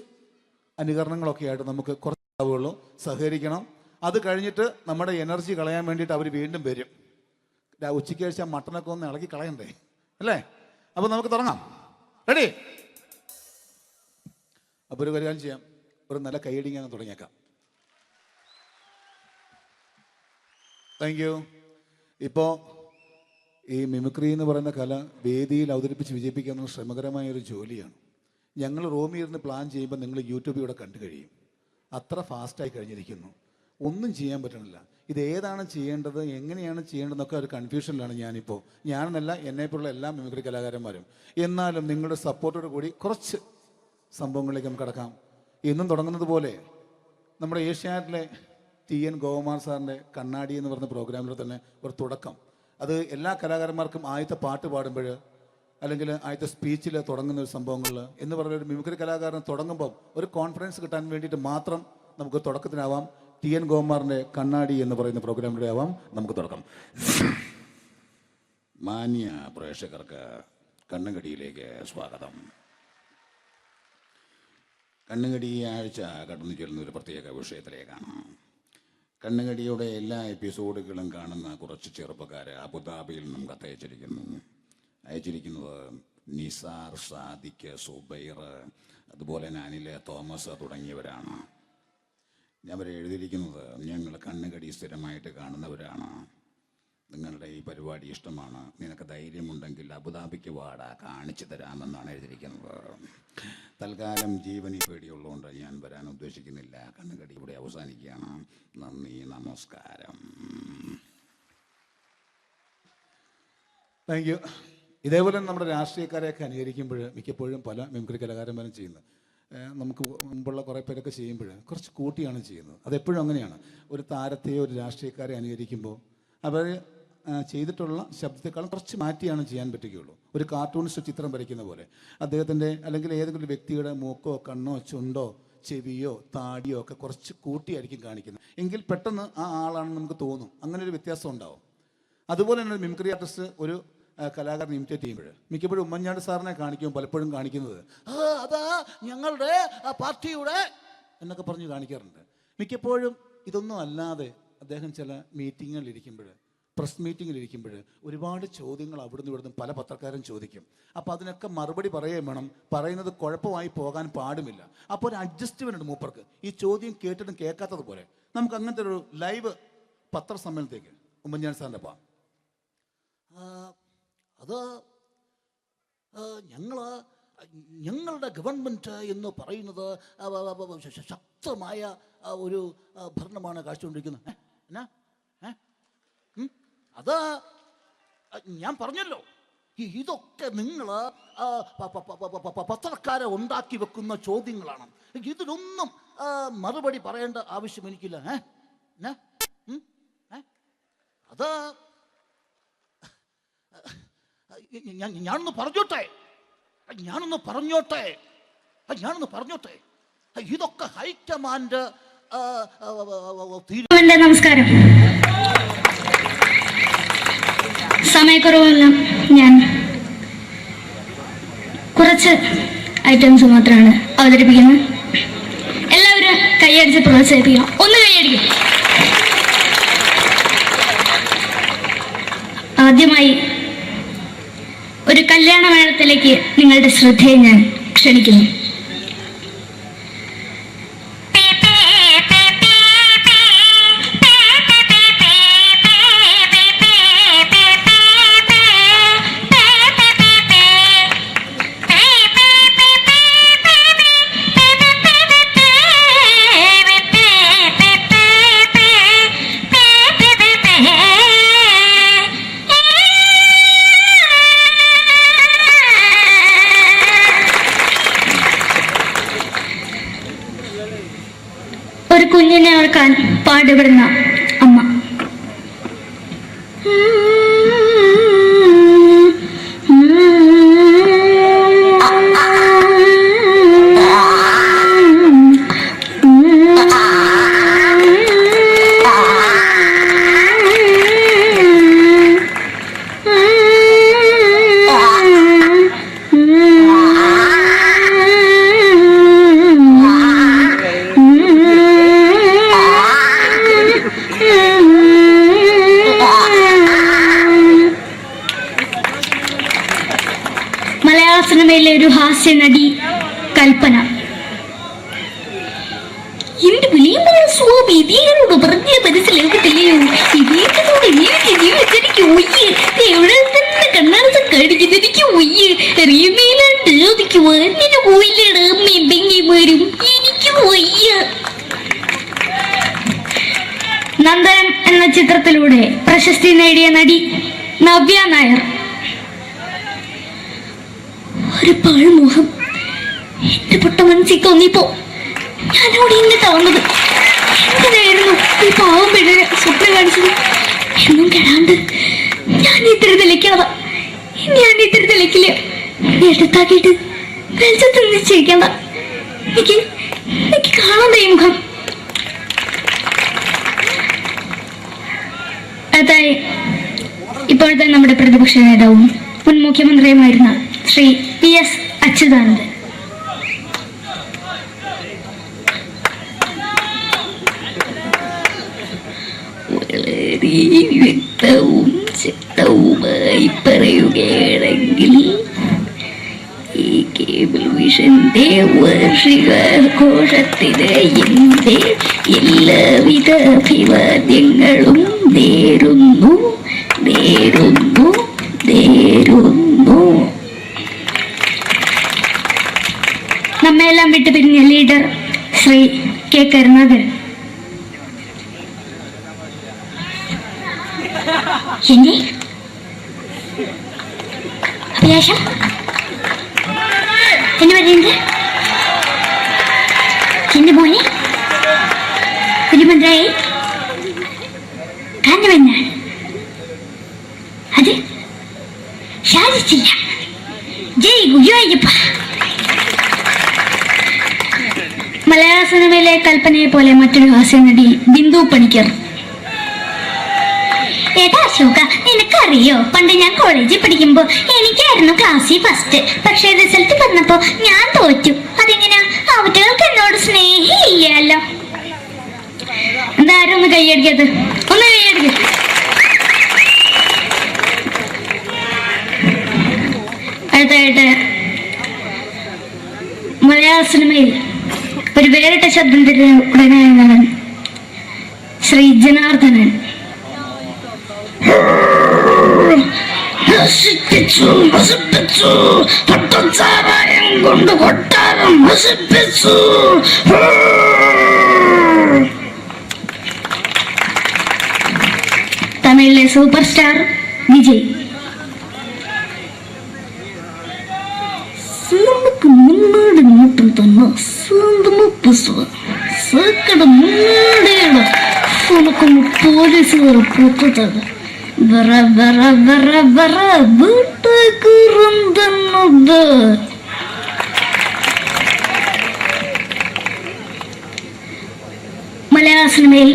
അനുകരണങ്ങളൊക്കെ ആയിട്ട് നമുക്ക് കുറച്ചാവുള്ളൂ, സഹകരിക്കണം. അത് കഴിഞ്ഞിട്ട് നമ്മുടെ എനർജി കളയാൻ വേണ്ടിയിട്ട് അവർ വീണ്ടും വരും. ഉച്ചയ്ക്ക് കഴിച്ചാൽ മട്ടനൊക്കെ ഒന്ന് ഇളക്കി കളയണ്ടേ അല്ലേ? അപ്പോൾ നമുക്ക് തുടങ്ങാം. റെഡി? അപ്പോൾ ഒരു കാര്യം ചെയ്യാം, ഒരു നല്ല കൈയടിങ്ങ് അങ്ങ് തുടങ്ങിയേക്കാം. Thank you. ഇപ്പോൾ ഈ മിമിക്രി എന്ന് പറയുന്ന കല വേദിയിൽ അവതരിപ്പിച്ച് വിജയിപ്പിക്കുക എന്ന ശ്രമകരമായ ഒരു ജോലിയാണ്. ഞങ്ങൾ റൂമിൽ ഇരുന്ന് പ്ലാൻ ചെയ്യുമ്പോൾ നിങ്ങൾ യൂട്യൂബിലൂടെ കണ്ടു കഴിയും. അത്ര ഫാസ്റ്റായി കഴിഞ്ഞിരിക്കുന്നു, ഒന്നും ചെയ്യാൻ പറ്റണില്ല. ഇത് ഏതാണ് ചെയ്യേണ്ടത്, എങ്ങനെയാണ് ചെയ്യേണ്ടതെന്നൊക്കെ ഒരു കൺഫ്യൂഷനിലാണ് ഞാനിപ്പോൾ. ഞാനെന്നല്ല, എന്നെപ്പോലുള്ള എല്ലാ മിമിക്രി കലാകാരന്മാരും. എന്നാലും നിങ്ങളുടെ സപ്പോർട്ടോട് കൂടി കുറച്ച് സംഭവങ്ങളിലേക്ക് നമുക്ക് കടക്കാം. എന്നും തുടങ്ങുന്നത് പോലെ നമ്മുടെ ഏഷ്യാനെറ്റിലെ TN ഗോകുമാർ സാറിൻ്റെ കണ്ണാടി എന്ന് പറഞ്ഞ പ്രോഗ്രാമിൽ തന്നെ ഒരു തുടക്കം. അത് എല്ലാ കലാകാരന്മാർക്കും ആദ്യത്തെ പാട്ട് പാടുമ്പോൾ അല്ലെങ്കിൽ ആദ്യത്തെ സ്പീച്ചിൽ തുടങ്ങുന്ന ഒരു സംഭവങ്ങളിൽ എന്ന് പറഞ്ഞ ഒരു മിമിക്രി കലാകാരൻ തുടങ്ങുമ്പം ഒരു കോൺഫിഡൻസ് കിട്ടാൻ വേണ്ടിയിട്ട് മാത്രം നമുക്ക് തുടക്കത്തിനാവാം. TN ഗോകുമാറിൻ്റെ കണ്ണാടി എന്ന് പറയുന്ന പ്രോഗ്രാമിലൂടെ ആവാം നമുക്ക് തുടക്കം. മാന്യ പ്രേക്ഷകർക്ക് കണ്ണുകടിയിലേക്ക് സ്വാഗതം. കണ്ണുകടി ഈ ആഴ്ച കടന്നു ചെല്ലുന്ന ഒരു പ്രത്യേക വിഷയത്തിലേക്കാണ്. കണ്ണുകടിയുടെ എല്ലാ എപ്പിസോഡുകളും കാണുന്ന കുറച്ച് ചെറുപ്പക്കാർ അബുദാബിയിൽ നിന്നും അയച്ചിരിക്കുന്നത് നിസാർ, സാദിഖ്, സുബൈർ, അതുപോലെ അനിൽ, തോമസ് തുടങ്ങിയവരാണ്. അവർ എഴുതിയിരിക്കുന്നത്, ഞങ്ങൾ കണ്ണുകടി സ്ഥിരമായിട്ട് കാണുന്നവരാണ്, നിങ്ങളുടെ ഈ പരിപാടി ഇഷ്ടമാണ്, നിനക്ക് ധൈര്യമുണ്ടെങ്കിൽ അബുദാബിക്ക് വാടാ, കാണിച്ചു തരാമെന്നാണ് എഴുതിയിരിക്കുന്നത്. തൽക്കാലം ജീവനി പേടിയുള്ളതുകൊണ്ട് ഞാൻ വരാൻ ഉദ്ദേശിക്കുന്നില്ല. കണ്ണുകടി ഇവിടെ അവസാനിക്കുകയാണ്. നന്ദി, നമസ്കാരം. Thank you. ഇതേപോലെ നമ്മുടെ രാഷ്ട്രീയക്കാരെയൊക്കെ അനുകരിക്കുമ്പോൾ മിക്കപ്പോഴും പല മിമിക്രി കലാകാരന്മാരും ചെയ്യുന്നത്, നമുക്ക് മുമ്പുള്ള കുറേ പേരൊക്കെ ചെയ്യുമ്പോൾ കുറച്ച് കൂട്ടിയാണ് ചെയ്യുന്നത്. അതെപ്പോഴും അങ്ങനെയാണ്. ഒരു താരത്തെയോ ഒരു രാഷ്ട്രീയക്കാരെ അനുകരിക്കുമ്പോൾ അവർ ചെയ്തിട്ടുള്ള ശബ്ദത്തെക്കാളും കുറച്ച് മാറ്റിയാണ് ചെയ്യാൻ പറ്റുകയുള്ളൂ. ഒരു കാർട്ടൂണിസ്റ്റ് ചിത്രം വരയ്ക്കുന്ന പോലെ അദ്ദേഹത്തിൻ്റെ അല്ലെങ്കിൽ ഏതെങ്കിലും വ്യക്തിയുടെ മൂക്കോ കണ്ണോ ചുണ്ടോ ചെവിയോ താടിയോ ഒക്കെ കുറച്ച് കൂട്ടിയായിരിക്കും കാണിക്കുന്നത്. എങ്കിൽ പെട്ടെന്ന് ആ ആളാണെന്ന് നമുക്ക് തോന്നും. അങ്ങനെ ഒരു വ്യത്യാസം ഉണ്ടാവും. അതുപോലെ തന്നെ ഒരു മിമിക്രി ആർട്ടിസ്റ്റ് ഒരു കലാകാരൻ ഇമിറ്റേറ്റ് ചെയ്യുമ്പോൾ മിക്കപ്പോഴും ഉമ്മൻചാണ്ടി സാറിനെ കാണിക്കുമ്പോൾ പലപ്പോഴും കാണിക്കുന്നത് അതാ ഞങ്ങളുടെ പാർട്ടിയുടെ എന്നൊക്കെ പറഞ്ഞ് കാണിക്കാറുണ്ട്. മിക്കപ്പോഴും ഇതൊന്നും അല്ലാതെ അദ്ദേഹം ചില മീറ്റിങ്ങുകളിലിരിക്കുമ്പോൾ, പ്രസ് മീറ്റിങ്ങിലിരിക്കുമ്പോൾ ഒരുപാട് ചോദ്യങ്ങൾ അവിടുന്ന് ഇവിടുന്ന് പല പത്രക്കാരും ചോദിക്കും. അപ്പോൾ അതിനൊക്കെ മറുപടി പറയുകയും വേണം. പറയുന്നത് കുഴപ്പമായി പോകാൻ പാടുമില്ല. അപ്പോൾ ഒരു അഡ്ജസ്റ്റ്മെൻ്റ് മൂപ്പർക്ക് ഈ ചോദ്യം കേട്ടിട്ടും കേൾക്കാത്തതുപോലെ. നമുക്ക് അങ്ങനത്തെ ഒരു ലൈവ് പത്രസമ്മേളനത്തേക്ക് ഉമ്മൻചാണ്ടി സാറിൻ്റെ പോവാം. അത് ഞങ്ങളുടെ ഗവൺമെൻറ് എന്ന് പറയുന്നത് ശക്തമായ ഒരു ഭരണമാണ് കാഴ്ചകൊണ്ടിരിക്കുന്നത്. എന്നാ അത് ഞാൻ പറഞ്ഞല്ലോ, ഇതൊക്കെ നിങ്ങൾ പത്രക്കാരെ ഉണ്ടാക്കി വെക്കുന്ന ചോദ്യങ്ങളാണ്. ഇതിനൊന്നും മറുപടി പറയേണ്ട ആവശ്യം എനിക്കില്ല. അത് ഞാനൊന്ന് പറഞ്ഞോട്ടെ ഇതൊക്കെ ഹൈക്കമാൻഡ്. നമസ്കാരം. സമയക്കുറവല്ല, ഞാൻ കുറച്ച് ഐറ്റംസ് മാത്രമാണ് അവതരിപ്പിക്കുന്നത്. എല്ലാവരും കൈയടിച്ച് പ്രോത്സാഹിപ്പിക്കണം. ഒന്ന് കൈയടിക്കും. ആദ്യമായി ഒരു കല്യാണ മേളത്തിലേക്ക് നിങ്ങളുടെ ശ്രദ്ധയെ ഞാൻ ക്ഷണിക്കുന്നു. ഒരു കുഞ്ഞിനെ ഓർക്കാൻ പാടുപെടുന്ന അമ്മ. സിനിമയിലെ ഒരു ഹാസ്യ നടി കൽപ്പന. എന്റെ വിളിയുമ്പോൾ സ്വാമി ഇതിനോട് പറഞ്ഞ മനസ്സിലാക്കത്തില്ലയോ? ഇതിനോട് ജീവിച്ചെനിക്ക് ഒയ്യ്, എവിടെ തന്നെ കണ്ണാടത്ത് കാണിക്കുന്നത് എനിക്ക് ഒയ്യ്. അറിയുന്നതിലാണ്ട് ചോദിക്കുവാൻ നിന്നെ പോയില്ലേടാ മെമ്പെങ്കിമാരും, എനിക്ക് ഒയ്യ. നന്ദനം എന്ന ചിത്രത്തിലൂടെ പ്രശസ്തി നേടിയ നടി നവ്യ നായർ. ഒരു പാഴ്മോഹം എന്റെ പൊട്ട മനസ്സിൽ തോന്നിയപ്പോ ഞാനവിടെ ഇന്നിട്ടാ വന്നത്. എന്തിനായിരുന്നു ഈ പാവം പെണ്ണിനെ സ്വപ്നം കാണിച്ചത്? എന്നും കെടാണ്ട് ഞാൻ ഇത്തിരി തെളിക്കാതെ എടുത്താക്കിയിട്ട് വെളിച്ചത്ത് നിശ്ചയിക്കണ്ട. എനിക്ക് കാണാൻ ഈ മുഖം. അതായി ഇപ്പോഴത്തെ നമ്മുടെ പ്രതിപക്ഷ നേതാവും മുൻ മുഖ്യമന്ത്രിയുമായിരുന്ന ശ്രീ PS അച്യുതാനന്ദൻ. വളരെ വ്യക്തവും ശക്തവുമായി പറയുകയാണെങ്കിൽ ഈ കേബിൾ വിഷന്റെ വാർഷികാഘോഷത്തിന് എന്റെ എല്ലാവിധ അഭിവാദ്യങ്ങളും നേരുന്നു. നമ്മെല്ലാം വിട്ടുപിരിഞ്ഞ ലീഡർ ശ്രീ K. കരുണാകരൻ. എന്റെ അഭിലാഷം എന്ന് പറയുന്നത് എന്റെ മോനെ കുഞ്ഞുമന്ത്രായി കാഞ്ഞവന്നാണ്. സാധിച്ചില്ല. ജയ് ഗുരുവായൂരപ്പ. മലയാള സിനിമയിലെ കൽപ്പനയെ പോലെ മറ്റൊരു ഹാസ്യനടി ബിന്ദു പണിക്കർ. ഏട്ടാ അശോക, നിനക്കറിയോ, പണ്ട് ഞാൻ കോളേജിൽ പഠിക്കുമ്പോ എനിക്കായിരുന്നു ക്ലാസ്സിൽ ഫസ്റ്റ്. പക്ഷെ റിസൾട്ട് വന്നപ്പോ ഞാൻ തോറ്റു. അതെങ്ങനെയാ? അവറ്റകൾക്ക് എന്നോട് സ്നേഹമില്ലല്ലോ. എന്താരും ഒന്ന് കൈയടിക്കത്, ഒന്ന് കൈയടിക്ക. അടുത്തായിട്ട് മലയാള സിനിമയിൽ ഒരു വേറിട്ട ശബ്ദത്തിന്റെ ഉടനാണ് ശ്രീ ജനാർദ്ദനൻ. നശിപ്പിച്ചു നശിപ്പിച്ചു, പട്ടച്ചാരായം കൊണ്ട് കൊട്ടാരം നശിപ്പിച്ചു. തമിഴിലെ സൂപ്പർ സ്റ്റാർ വിജയ്. சிலம்புக்கு முன்னாடி மட்டும் தானே சாந்தமா பேசுவேன். சேக்கடை முன்னாடியோட உனக்கு போலீஸ் வர போட்டுட்டாங்க. வர வர வர வர வீட்டுக்கு இருந்தது. മലയാള സിനിമയിൽ